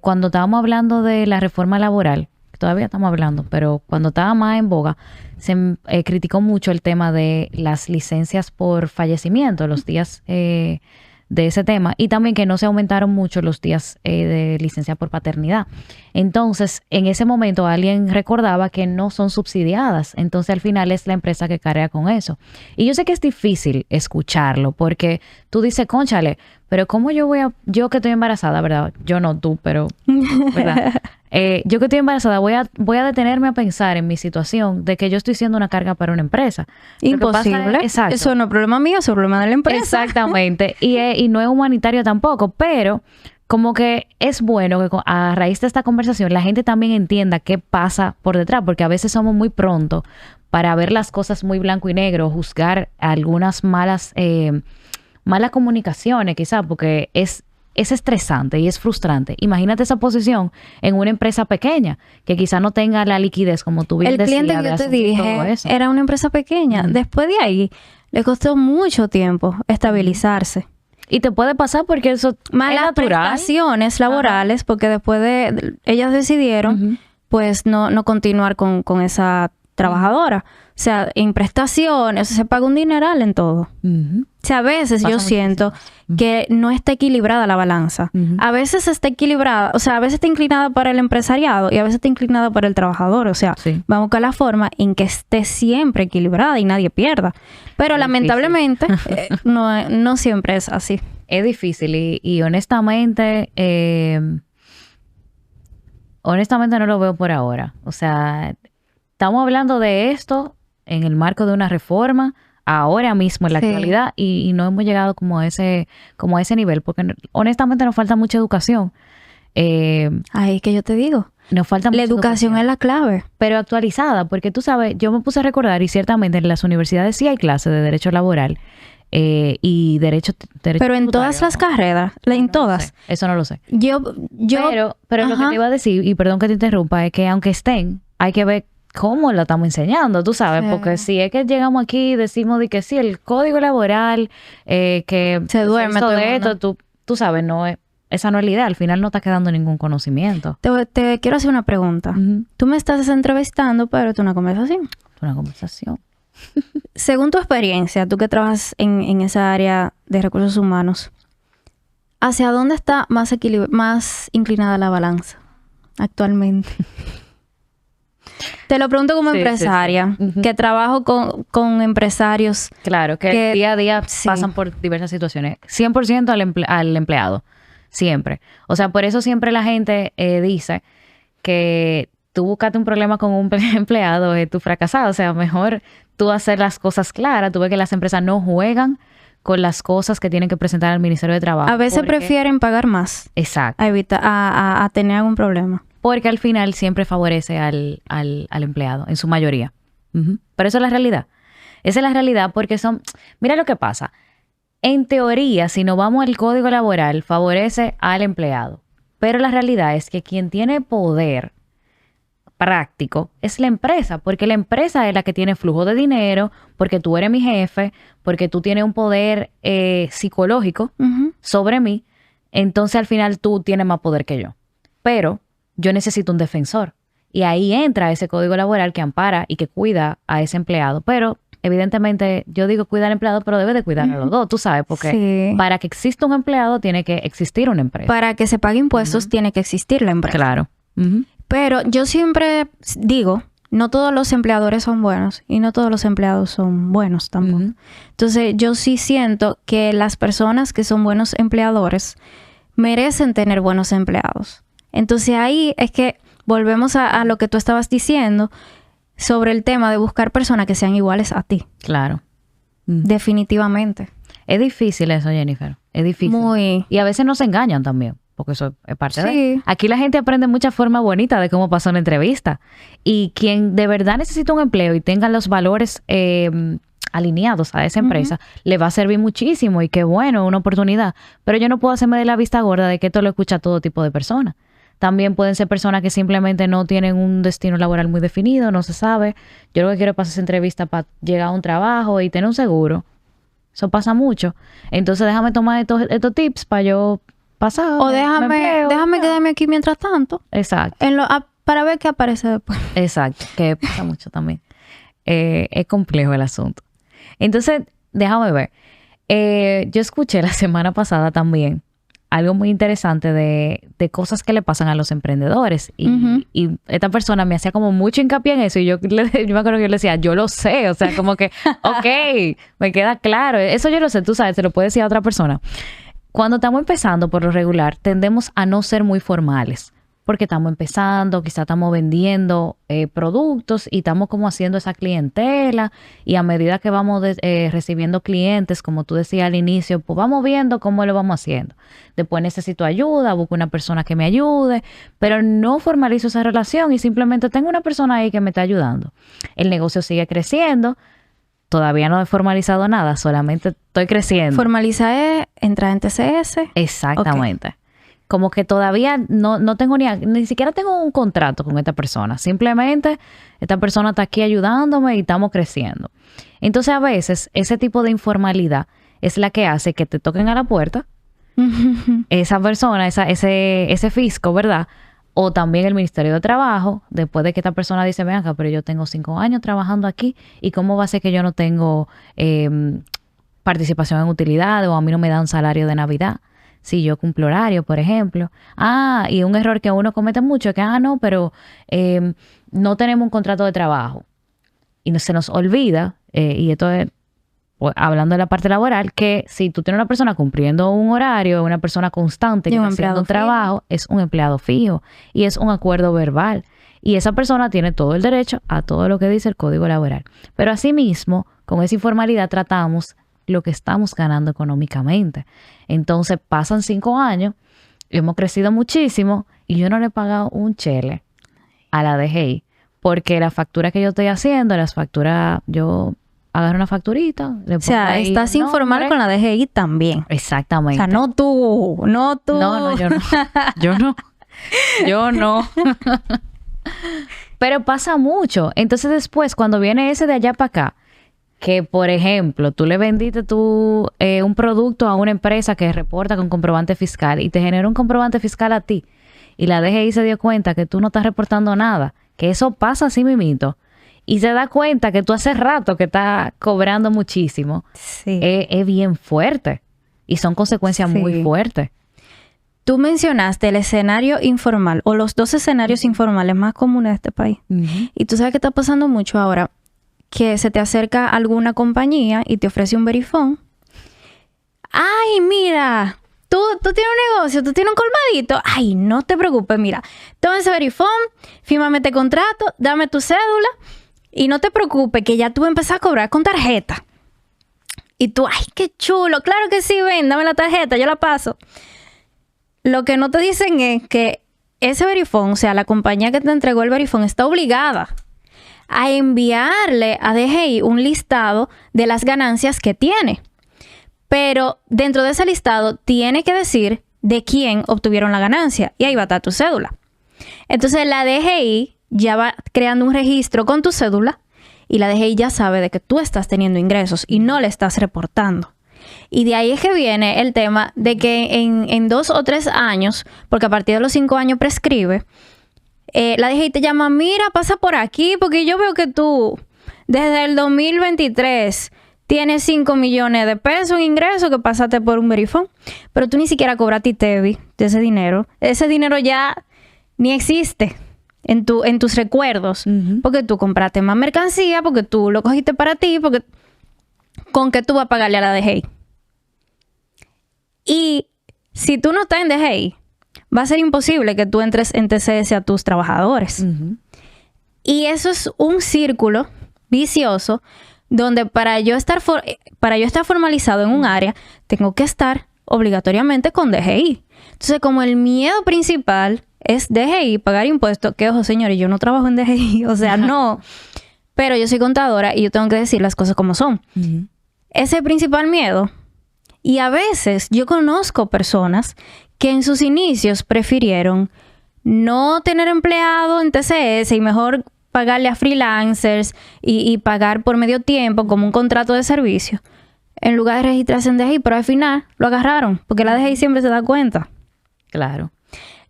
cuando estábamos hablando de la reforma laboral, todavía estamos hablando, pero cuando estaba más en boga, se criticó mucho el tema de las licencias por fallecimiento, los días de ese tema, y también que no se aumentaron mucho los días de licencia por paternidad. Entonces, en ese momento alguien recordaba que no son subsidiadas, entonces al final es la empresa que carga con eso. Y yo sé que es difícil escucharlo, porque tú dices, cónchale, pero ¿cómo yo que estoy embarazada, verdad? Yo no, tú, pero, ¿verdad? Yo que estoy embarazada voy a detenerme a pensar en mi situación de que yo estoy siendo una carga para una empresa. Imposible. Exacto. Eso no es problema mío, eso es problema de la empresa. Exactamente. Y no es humanitario tampoco, pero como que es bueno que a raíz de esta conversación la gente también entienda qué pasa por detrás, porque a veces somos muy prontos para ver las cosas muy blanco y negro, juzgar algunas malas comunicaciones quizás, porque es estresante y es frustrante. Imagínate esa posición en una empresa pequeña que quizá no tenga la liquidez como tú bien decías. El cliente que yo te dije era una empresa pequeña. Después de ahí le costó mucho tiempo estabilizarse. Y te puede pasar porque eso malas es natural. Prestaciones laborales, porque después de ellas decidieron pues no continuar con esa trabajadora. O sea, en prestaciones, se paga un dineral en todo. O sea, a veces yo siento que no está equilibrada la balanza. A veces está equilibrada, o sea, a veces está inclinada para el empresariado y a veces está inclinada para el trabajador. O sea, vamos a buscar la forma en que esté siempre equilibrada y nadie pierda. Pero lamentablemente no siempre es así. Es difícil y honestamente no lo veo por ahora. O sea, estamos hablando de esto en el marco de una reforma ahora mismo en la actualidad y no hemos llegado como a ese nivel, porque honestamente nos falta mucha educación. Ahí que yo te digo. Nos falta la educación es la clave. Pero actualizada, porque tú sabes, yo me puse a recordar y ciertamente en las universidades sí hay clases de derecho laboral y derecho pero en todas las carreras, en todas. Eso no lo sé. Yo pero lo que te iba a decir, y perdón que te interrumpa, es que aunque estén, hay que ver cómo lo estamos enseñando, tú sabes, porque si es que llegamos aquí y decimos de que sí, el código laboral, que se duerme todo de esto, tú sabes, no es, esa no es la idea, al final no está quedando ningún conocimiento. Te quiero hacer una pregunta. Tú me estás entrevistando, pero es una conversación. Una conversación. Según tu experiencia, tú que trabajas en esa área de recursos humanos, ¿hacia dónde está más inclinada la balanza actualmente? Te lo pregunto como empresaria, que trabajo con empresarios. Claro, que día a día pasan por diversas situaciones. 100% al empleado, siempre. O sea, por eso siempre la gente dice que tú buscaste un problema con un empleado, tú fracasado. O sea, mejor tú hacer las cosas claras. Tú ves que las empresas no juegan con las cosas que tienen que presentar al Ministerio de Trabajo. A veces prefieren pagar más. Exacto. A tener algún problema. Porque al final siempre favorece al empleado, en su mayoría. Pero eso es la realidad. Esa es la realidad porque mira lo que pasa. En teoría, si nos vamos al código laboral, favorece al empleado. Pero la realidad es que quien tiene poder práctico es la empresa, porque la empresa es la que tiene flujo de dinero, porque tú eres mi jefe, porque tú tienes un poder psicológico sobre mí. Entonces al final tú tienes más poder que yo. Pero yo necesito un defensor. Y ahí entra ese código laboral que ampara y que cuida a ese empleado. Pero, evidentemente, yo digo cuidar al empleado, pero debe de cuidar a los dos, tú sabes, porque para que exista un empleado tiene que existir una empresa. Para que se pague impuestos tiene que existir la empresa. Claro. Pero yo siempre digo, no todos los empleadores son buenos y no todos los empleados son buenos tampoco. Entonces, yo sí siento que las personas que son buenos empleadores merecen tener buenos empleados. Entonces ahí es que volvemos a lo que tú estabas diciendo sobre el tema de buscar personas que sean iguales a ti. Claro. Definitivamente. Es difícil eso, Jennifer. Es difícil. Muy. Y a veces nos engañan también, porque eso es parte de... Sí. Aquí la gente aprende muchas formas bonitas de cómo pasar una entrevista. Y quien de verdad necesita un empleo y tenga los valores alineados a esa empresa, le va a servir muchísimo. Y qué bueno, una oportunidad. Pero yo no puedo hacerme de la vista gorda de que esto lo escucha todo tipo de personas. También pueden ser personas que simplemente no tienen un destino laboral muy definido, no se sabe. Yo lo que quiero es pasar esa entrevista para llegar a un trabajo y tener un seguro. Eso pasa mucho. Entonces déjame tomar estos tips para yo pasar. O déjame quedarme aquí mientras tanto. Exacto. Para ver qué aparece después. Exacto, que pasa mucho también. Es complejo el asunto. Entonces, déjame ver. Yo escuché la semana pasada también algo muy interesante de cosas que le pasan a los emprendedores. Y esta persona me hacía como mucho hincapié en eso. Y yo me acuerdo que yo le decía, yo lo sé. O sea, como que, ok, me queda claro. Eso yo lo sé, tú sabes, se lo puede decir a otra persona. Cuando estamos empezando, por lo regular, tendemos a no ser muy formales. Porque estamos empezando, quizá estamos vendiendo productos y estamos como haciendo esa clientela y a medida que vamos recibiendo clientes, como tú decías al inicio, pues vamos viendo cómo lo vamos haciendo. Después necesito ayuda, busco una persona que me ayude, pero no formalizo esa relación y simplemente tengo una persona ahí que me está ayudando. El negocio sigue creciendo, todavía no he formalizado nada, solamente estoy creciendo. Formaliza es entrar en TCS. Exactamente. Okay. Como que todavía no tengo ni siquiera tengo un contrato con esta persona. Simplemente esta persona está aquí ayudándome y estamos creciendo. Entonces a veces ese tipo de informalidad es la que hace que te toquen a la puerta esa persona, ese fisco, ¿verdad? O también el Ministerio de Trabajo, después de que esta persona dice, ven acá, pero yo tengo 5 años trabajando aquí y ¿cómo va a ser que yo no tengo participación en utilidades o a mí no me dan salario de Navidad? Si yo cumplo horario, por ejemplo. Y un error que uno comete mucho es que, no, pero no tenemos un contrato de trabajo. Y se nos olvida, y esto es hablando de la parte laboral, que si tú tienes una persona cumpliendo un horario, una persona constante que está haciendo un trabajo, es un empleado fijo y es un acuerdo verbal. Y esa persona tiene todo el derecho a todo lo que dice el Código Laboral. Pero asimismo, con esa informalidad tratamos lo que estamos ganando económicamente. Entonces pasan 5 años, hemos crecido muchísimo y yo no le he pagado un chele a la DGI porque la factura que yo estoy haciendo, las facturas, yo agarro una facturita. O sea, estás informal con la DGI también. Exactamente. O sea, no tú. No, yo no. Yo no. Pero pasa mucho. Entonces después, cuando viene ese de allá para acá, que por ejemplo, tú le vendiste un producto a una empresa que reporta con comprobante fiscal y te genera un comprobante fiscal a ti, y la DGI se dio cuenta que tú no estás reportando nada, que eso pasa así mimito, y se da cuenta que tú hace rato que estás cobrando muchísimo, sí. Es bien fuerte. Y son consecuencias muy fuertes. Tú mencionaste el escenario informal o los 2 escenarios informales más comunes de este país. Y tú sabes que está pasando mucho ahora, que se te acerca alguna compañía y te ofrece un verifone. ¡Ay, mira! Tú tienes un negocio, tú tienes un colmadito. ¡Ay, no te preocupes! Mira, toma ese verifone, fírmame este contrato, dame tu cédula y no te preocupes que ya tú vas a empezar a cobrar con tarjeta. Y tú, ¡ay, qué chulo! Claro que sí, ven, dame la tarjeta, yo la paso. Lo que no te dicen es que ese verifone, o sea, la compañía que te entregó el verifone está obligada a enviarle a DGI un listado de las ganancias que tiene. Pero dentro de ese listado tiene que decir de quién obtuvieron la ganancia. Y ahí va a estar tu cédula. Entonces la DGI ya va creando un registro con tu cédula y la DGI ya sabe de que tú estás teniendo ingresos y no le estás reportando. Y de ahí es que viene el tema de que en 2 o 3 años, porque a partir de los 5 años prescribe, la DGI te llama, mira, pasa por aquí, porque yo veo que tú desde el 2023 tienes 5 millones de pesos en ingresos que pasaste por un verifone, pero tú ni siquiera cobraste ITEVI de ese dinero. Ese dinero ya ni existe en tus recuerdos, porque tú compraste más mercancía, porque tú lo cogiste para ti, porque ¿con qué tú vas a pagarle a la DGI? Y si tú no estás en DGI, va a ser imposible que tú entres en TCS a tus trabajadores. Y eso es un círculo vicioso donde para yo estar formalizado en un área, tengo que estar obligatoriamente con DGI. Entonces, como el miedo principal es DGI, pagar impuestos, que ojo, señores, yo no trabajo en DGI, o sea, no. Pero yo soy contadora y yo tengo que decir las cosas como son. Ese es el principal miedo. Y a veces yo conozco personas que en sus inicios prefirieron no tener empleado en TCS y mejor pagarle a freelancers y pagar por medio tiempo como un contrato de servicio en lugar de registrarse en DGI, pero al final lo agarraron porque la DGI siempre se da cuenta. Claro.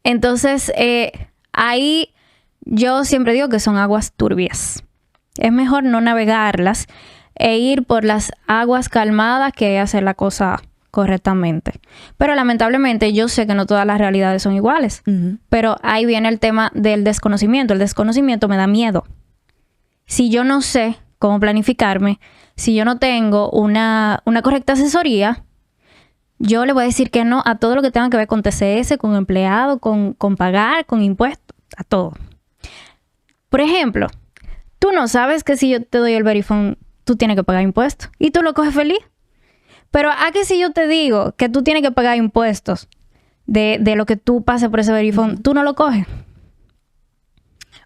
Entonces, ahí yo siempre digo que son aguas turbias. Es mejor no navegarlas e ir por las aguas calmadas que hacer la cosa correctamente. Pero lamentablemente yo sé que no todas las realidades son iguales. Pero ahí viene el tema del desconocimiento. El desconocimiento me da miedo. Si yo no sé cómo planificarme, si yo no tengo una correcta asesoría, yo le voy a decir que no a todo lo que tenga que ver con TCS, con empleado, con pagar, con impuestos, a todo. Por ejemplo, tú no sabes que si yo te doy el verifone, tú tienes que pagar impuestos. Y tú lo coges feliz. Pero ¿a que si yo te digo que tú tienes que pagar impuestos de lo que tú pases por ese verifone, tú no lo coges?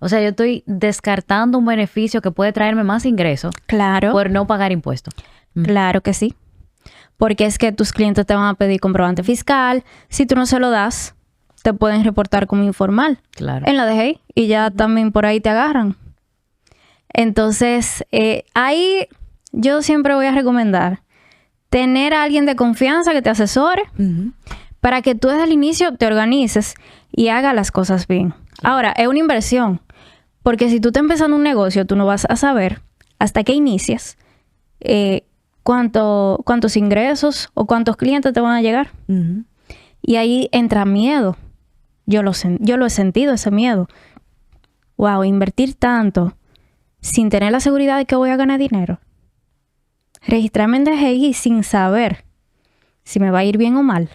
O sea, yo estoy descartando un beneficio que puede traerme más ingresos. Claro. Por no pagar impuestos. Claro que sí. Porque es que tus clientes te van a pedir comprobante fiscal. Si tú no se lo das, te pueden reportar como informal. Claro. En la DGI. Y ya también por ahí te agarran. Entonces, ahí yo siempre voy a recomendar tener a alguien de confianza que te asesore para que tú desde el inicio te organices y hagas las cosas bien. Ahora, es una inversión. Porque si tú estás empezando un negocio, tú no vas a saber hasta que inicias cuántos ingresos o cuántos clientes te van a llegar. Y ahí entra miedo. Yo lo he sentido, ese miedo. Wow, invertir tanto sin tener la seguridad de que voy a ganar dinero. Registrarme en DGI sin saber si me va a ir bien o mal.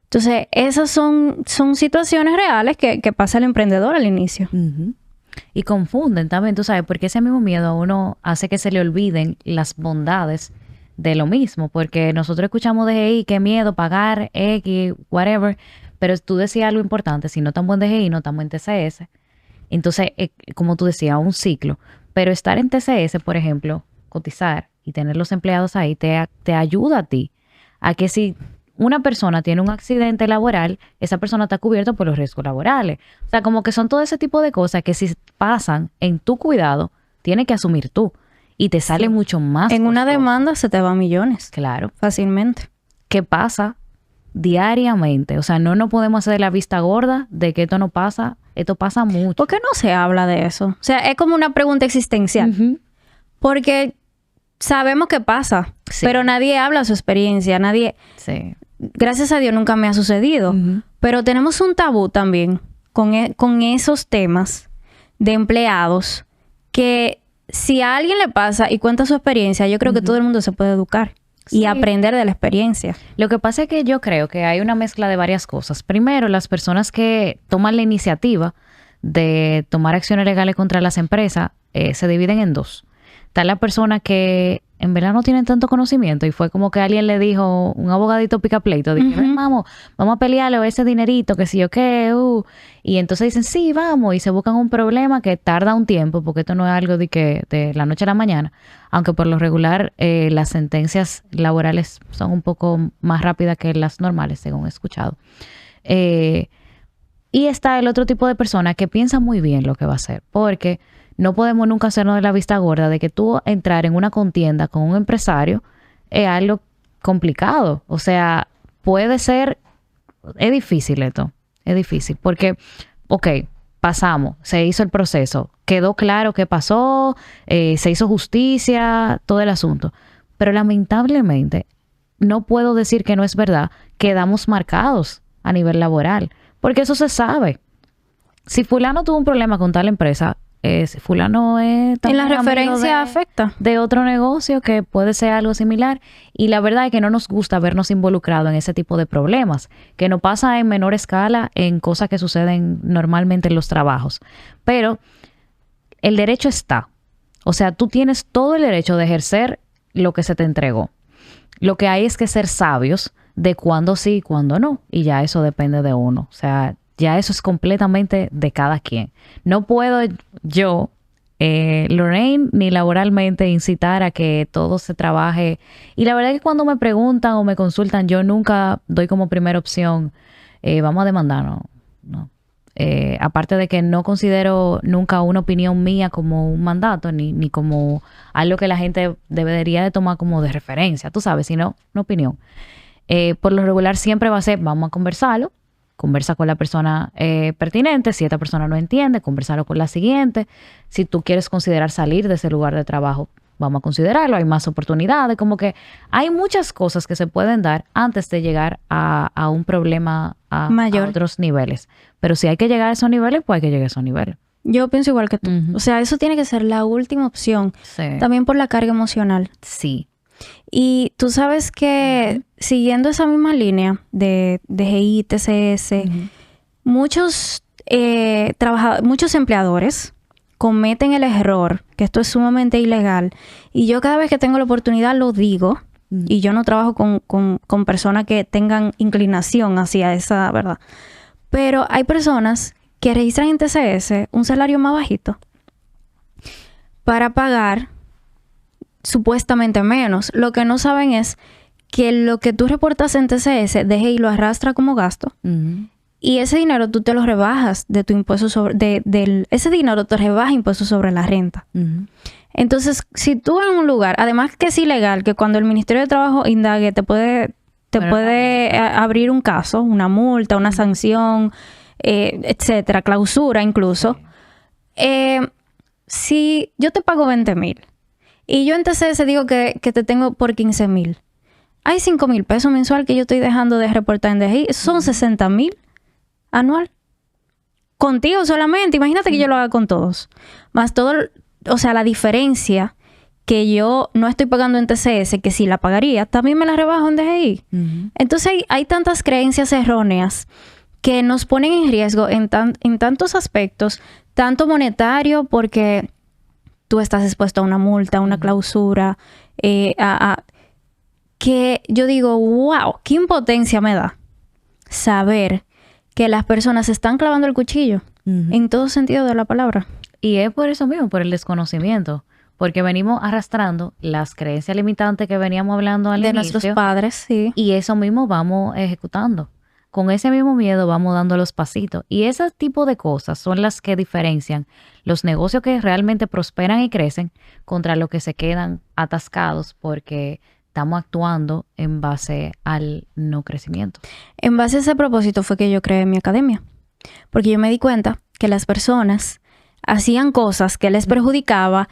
Entonces, esas son situaciones reales que pasa el emprendedor al inicio. y confunden también, tú sabes, porque ese mismo miedo a uno hace que se le olviden las bondades de lo mismo, porque nosotros escuchamos DGI, qué miedo, pagar X, whatever, pero tú decías algo importante, si no estamos en DGI, no estamos en TCS. Entonces, como tú decías, un ciclo. Pero estar en TCS, por ejemplo, cotizar y tener los empleados ahí, te ayuda a ti a que si una persona tiene un accidente laboral, esa persona está cubierta por los riesgos laborales. O sea, como que son todo ese tipo de cosas que si pasan en tu cuidado, tienes que asumir tú. Y te sale mucho más En una costoso. demanda se te van millones. Claro. Fácilmente. ¿Qué pasa diariamente? O sea, no nos podemos hacer la vista gorda de que esto no pasa. Esto pasa mucho. ¿Por qué no se habla de eso? O sea, es como una pregunta existencial. Ujú. Porque sabemos que pasa, Sí. pero nadie habla su experiencia. Nadie... Sí. Gracias a Dios nunca me ha sucedido. Ujú. Pero tenemos un tabú también con esos temas de empleados que si a alguien le pasa y cuenta su experiencia, yo creo que todo el mundo se puede educar Sí. y aprender de la experiencia. Lo que pasa es que yo creo que hay una mezcla de varias cosas. Primero, las personas que toman la iniciativa de tomar acciones legales contra las empresas se dividen en dos. Está la persona que en verdad no tienen tanto conocimiento y fue como que alguien le dijo, un abogadito pica pleito, dije, ven, vamos a pelearle ese dinerito, que sí o qué, y entonces dicen, sí, vamos, y se buscan un problema que tarda un tiempo, porque esto no es algo de que de la noche a la mañana, aunque por lo regular las sentencias laborales son un poco más rápidas que las normales, según he escuchado. Y está el otro tipo de persona que piensa muy bien lo que va a hacer, porque no podemos nunca hacernos de la vista gorda de que tú entrar en una contienda con un empresario es algo complicado. O sea, puede ser, es difícil esto, es difícil, porque, ok, pasamos, se hizo el proceso, quedó claro qué pasó, se hizo justicia, todo el asunto, pero lamentablemente no puedo decir que no es verdad, quedamos marcados a nivel laboral, porque eso se sabe. Si fulano tuvo un problema con tal empresa, fulano es En la también amigo referencia afecta. de otro negocio que puede ser algo similar, y la verdad es que no nos gusta vernos involucrados en ese tipo de problemas, que no pasa en menor escala en cosas que suceden normalmente en los trabajos, pero el derecho está, o sea, tú tienes todo el derecho de ejercer lo que se te entregó. Lo que hay es que ser sabios de cuándo sí y cuándo no, y ya eso depende de uno, o sea, ya eso es completamente de cada quien. No puedo yo, Lorraine, ni laboralmente incitar a que todo se trabaje. Y la verdad es que cuando me preguntan o me consultan, yo nunca doy como primera opción, vamos a demandar, no. Aparte de que no considero nunca una opinión mía como un mandato, ni como algo que la gente debería de tomar como de referencia, tú sabes, sino una opinión. Por lo regular siempre va a ser, vamos a conversarlo, conversa con la persona pertinente. Si esta persona no entiende, conversarlo con la siguiente. Si tú quieres considerar salir de ese lugar de trabajo, vamos a considerarlo. Hay más oportunidades. Como que hay muchas cosas que se pueden dar antes de llegar a un problema a otros niveles. Pero si hay que llegar a esos niveles, pues hay que llegar a esos niveles. Yo pienso igual que tú. O sea, eso tiene que ser la última opción. Sí. También por la carga emocional. Sí. Y tú sabes que siguiendo esa misma línea de DGI, TCS, muchos empleadores cometen el error, que esto es sumamente ilegal, y yo cada vez que tengo la oportunidad lo digo, y yo no trabajo con personas que tengan inclinación hacia esa verdad, pero hay personas que registran en TCS un salario más bajito para pagar supuestamente menos. Lo que no saben es que lo que tú reportas en TCS, DGI lo arrastra como gasto. Y ese dinero tú te lo rebajas de tu impuesto sobre... ese dinero te rebaja impuestos sobre la renta. Entonces, si tú en un lugar... Además que es ilegal, que cuando el Ministerio de Trabajo indague, te puede abrir un caso, una multa, una sanción, etcétera, clausura incluso. Si yo te pago 20,000 y yo en TCS digo que te tengo por 15,000, hay 5,000 pesos mensual que yo estoy dejando de reportar en DGI. Esos son 60,000 anual. Contigo solamente. Imagínate que yo lo haga con todos. Más todo, o sea, la diferencia que yo no estoy pagando en TCS, que si la pagaría, también me la rebajo en DGI. Entonces hay tantas creencias erróneas que nos ponen en riesgo en tantos aspectos, tanto monetario porque tú estás expuesto a una multa, a una clausura, que yo digo, wow, qué impotencia me da saber que las personas están clavando el cuchillo en todo sentido de la palabra. Y es por eso mismo, por el desconocimiento, porque venimos arrastrando las creencias limitantes que veníamos hablando al inicio. De nuestros padres, sí. Y eso mismo vamos ejecutando. Con ese mismo miedo vamos dando los pasitos. Y ese tipo de cosas son las que diferencian los negocios que realmente prosperan y crecen contra los que se quedan atascados porque estamos actuando en base al no crecimiento. En base a ese propósito fue que yo creé mi academia. Porque yo me di cuenta que las personas hacían cosas que les perjudicaba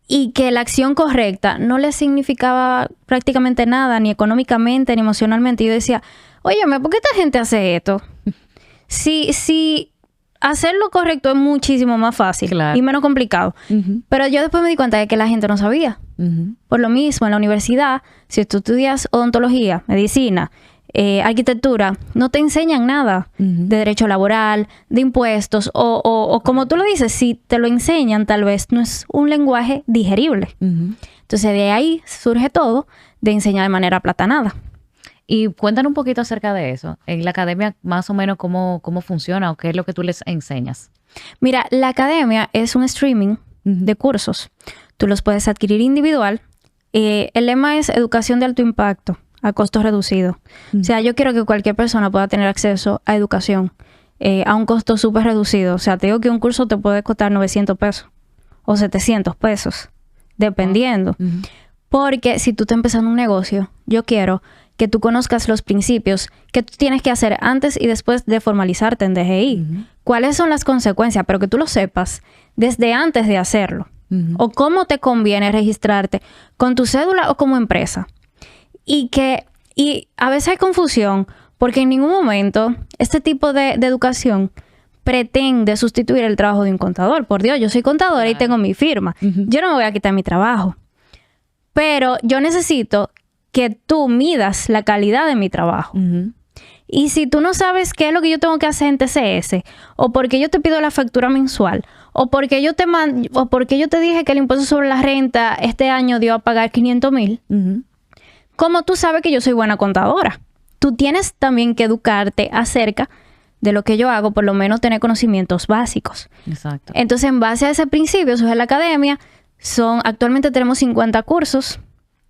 y que la acción correcta no les significaba prácticamente nada, ni económicamente, ni emocionalmente. Y yo decía, óyeme, ¿por qué esta gente hace esto? Si hacer lo correcto es muchísimo más fácil y menos complicado. Pero yo después me di cuenta de que la gente no sabía. Por lo mismo, en la universidad, si tú estudias odontología, medicina, arquitectura, no te enseñan nada de derecho laboral, de impuestos, o como tú lo dices, si te lo enseñan, tal vez no es un lenguaje digerible. Entonces, de ahí surge todo de enseñar de manera aplatanada. Y cuéntanos un poquito acerca de eso. En la academia, más o menos, cómo funciona o qué es lo que tú les enseñas. Mira, la academia es un streaming de cursos. Tú los puedes adquirir individual. El lema es educación de alto impacto a costo reducido. O sea, yo quiero que cualquier persona pueda tener acceso a educación a un costo súper reducido. O sea, te digo que un curso te puede costar 900 pesos o 700 pesos, dependiendo. Porque si tú estás empezando un negocio, yo quiero que tú conozcas los principios que tú tienes que hacer antes y después de formalizarte en DGI. ¿Cuáles son las consecuencias? Pero que tú lo sepas desde antes de hacerlo. O cómo te conviene registrarte con tu cédula o como empresa. Y a veces hay confusión porque en ningún momento este tipo de educación pretende sustituir el trabajo de un contador. Por Dios, yo soy contadora y tengo mi firma. Yo no me voy a quitar mi trabajo. Pero yo necesito que tú midas la calidad de mi trabajo. Y si tú no sabes qué es lo que yo tengo que hacer en TCS, o porque yo te pido la factura mensual, o porque yo te dije que el impuesto sobre la renta este año dio a pagar 500,000, ¿cómo tú sabes que yo soy buena contadora? Tú tienes también que educarte acerca de lo que yo hago, por lo menos tener conocimientos básicos. Exacto. Entonces, en base a ese principio, surge la academia. Actualmente tenemos 50 cursos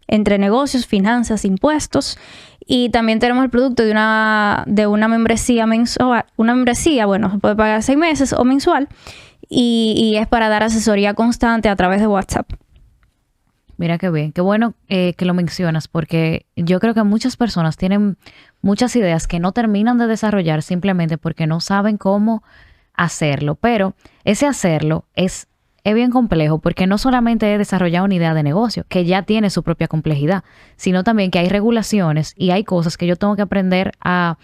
entre negocios, finanzas, impuestos, y también tenemos el producto de una membresía mensual. Una membresía, bueno, se puede pagar 6 meses o mensual, y es para dar asesoría constante a través de WhatsApp. Mira qué bien, qué bueno que lo mencionas, porque yo creo que muchas personas tienen muchas ideas que no terminan de desarrollar simplemente porque no saben cómo hacerlo, pero ese hacerlo es bien complejo porque no solamente es desarrollar una idea de negocio, que ya tiene su propia complejidad, sino también que hay regulaciones y hay cosas que yo tengo que aprender a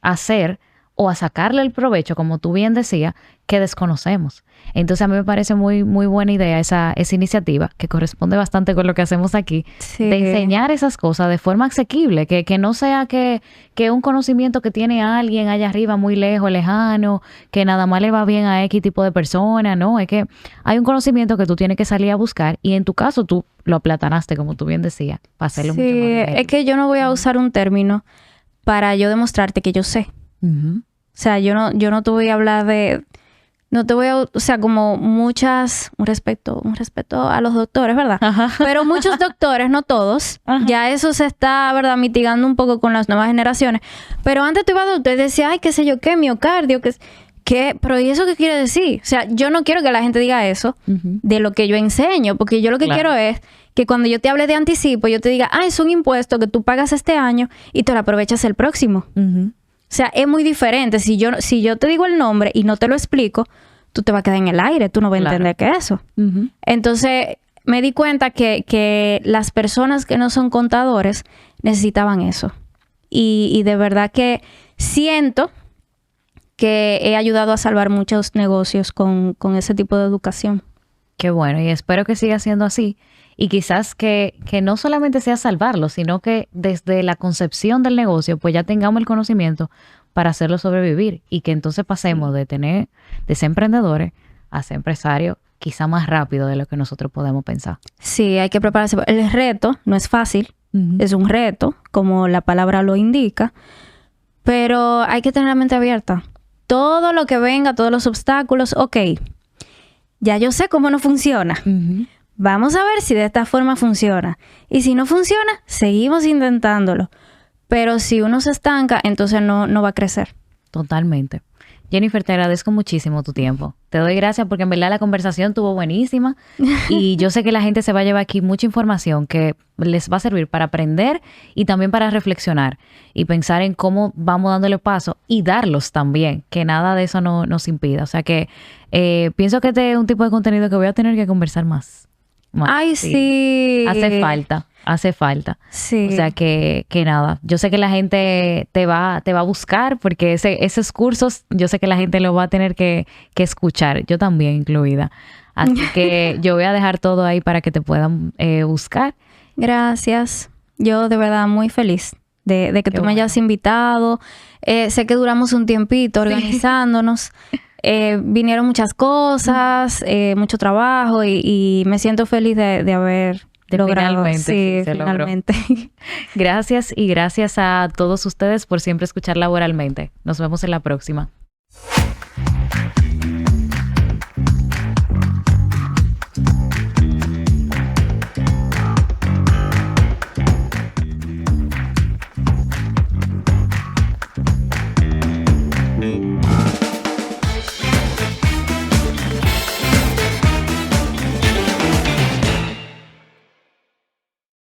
hacer o a sacarle el provecho, como tú bien decías, que desconocemos. Entonces a mí me parece muy, muy buena idea esa iniciativa, que corresponde bastante con lo que hacemos aquí, de enseñar esas cosas de forma asequible, que no sea que un conocimiento que tiene alguien allá arriba muy lejos, lejano, que nada más le va bien a X tipo de persona, no, es que hay un conocimiento que tú tienes que salir a buscar y en tu caso tú lo aplatanaste, como tú bien decías, para hacerlo mucho más digerible. Es que yo no voy a usar un término para yo demostrarte que yo sé. O sea, yo no te voy a hablar de... No te voy a... O sea, como muchas... Un respeto a los doctores, ¿verdad? Pero muchos doctores, no todos. Ya eso se está, ¿verdad? Mitigando un poco con las nuevas generaciones. Pero antes tú ibas al doctor y decías, ay, qué sé yo, qué, miocardio, qué... Pero ¿y eso qué quiere decir? O sea, yo no quiero que la gente diga eso de lo que yo enseño. Porque yo lo que quiero es que cuando yo te hable de anticipo, yo te diga, ah, es un impuesto que tú pagas este año y te lo aprovechas el próximo. O sea, es muy diferente. Si yo te digo el nombre y no te lo explico, tú te vas a quedar en el aire. Tú no vas a entender qué es eso. Entonces, me di cuenta que las personas que no son contadores necesitaban eso. Y de verdad que siento que he ayudado a salvar muchos negocios con ese tipo de educación. Qué bueno. Y espero que siga siendo así. Y quizás que no solamente sea salvarlo, sino que desde la concepción del negocio, pues ya tengamos el conocimiento para hacerlo sobrevivir y que entonces pasemos de ser emprendedores a ser empresario quizá más rápido de lo que nosotros podemos pensar. Sí, hay que prepararse. El reto no es fácil, es un reto, como la palabra lo indica, pero hay que tener la mente abierta. Todo lo que venga, todos los obstáculos, ok, ya yo sé cómo no funciona. Vamos a ver si de esta forma funciona. Y si no funciona, seguimos intentándolo. Pero si uno se estanca, entonces no va a crecer. Totalmente. Jennifer, te agradezco muchísimo tu tiempo. Te doy gracias porque en verdad la conversación estuvo buenísima y yo sé que la gente se va a llevar aquí mucha información que les va a servir para aprender y también para reflexionar y pensar en cómo vamos dándole paso y darlos también, que nada de eso nos impida. O sea que pienso que este es un tipo de contenido que voy a tener que conversar más. Ay, sí. Hace falta. Sí. O sea que nada, yo sé que la gente te va a buscar porque esos cursos, yo sé que la gente lo va a tener que escuchar, yo también incluida. Así que yo voy a dejar todo ahí para que te puedan buscar. Gracias. Yo de verdad muy feliz de que tú me hayas invitado. Sé que duramos un tiempito organizándonos. Vinieron muchas cosas, mucho trabajo y me siento feliz de haber logrado. Finalmente. Gracias y gracias a todos ustedes por siempre escuchar Laboralmente. Nos vemos en la próxima.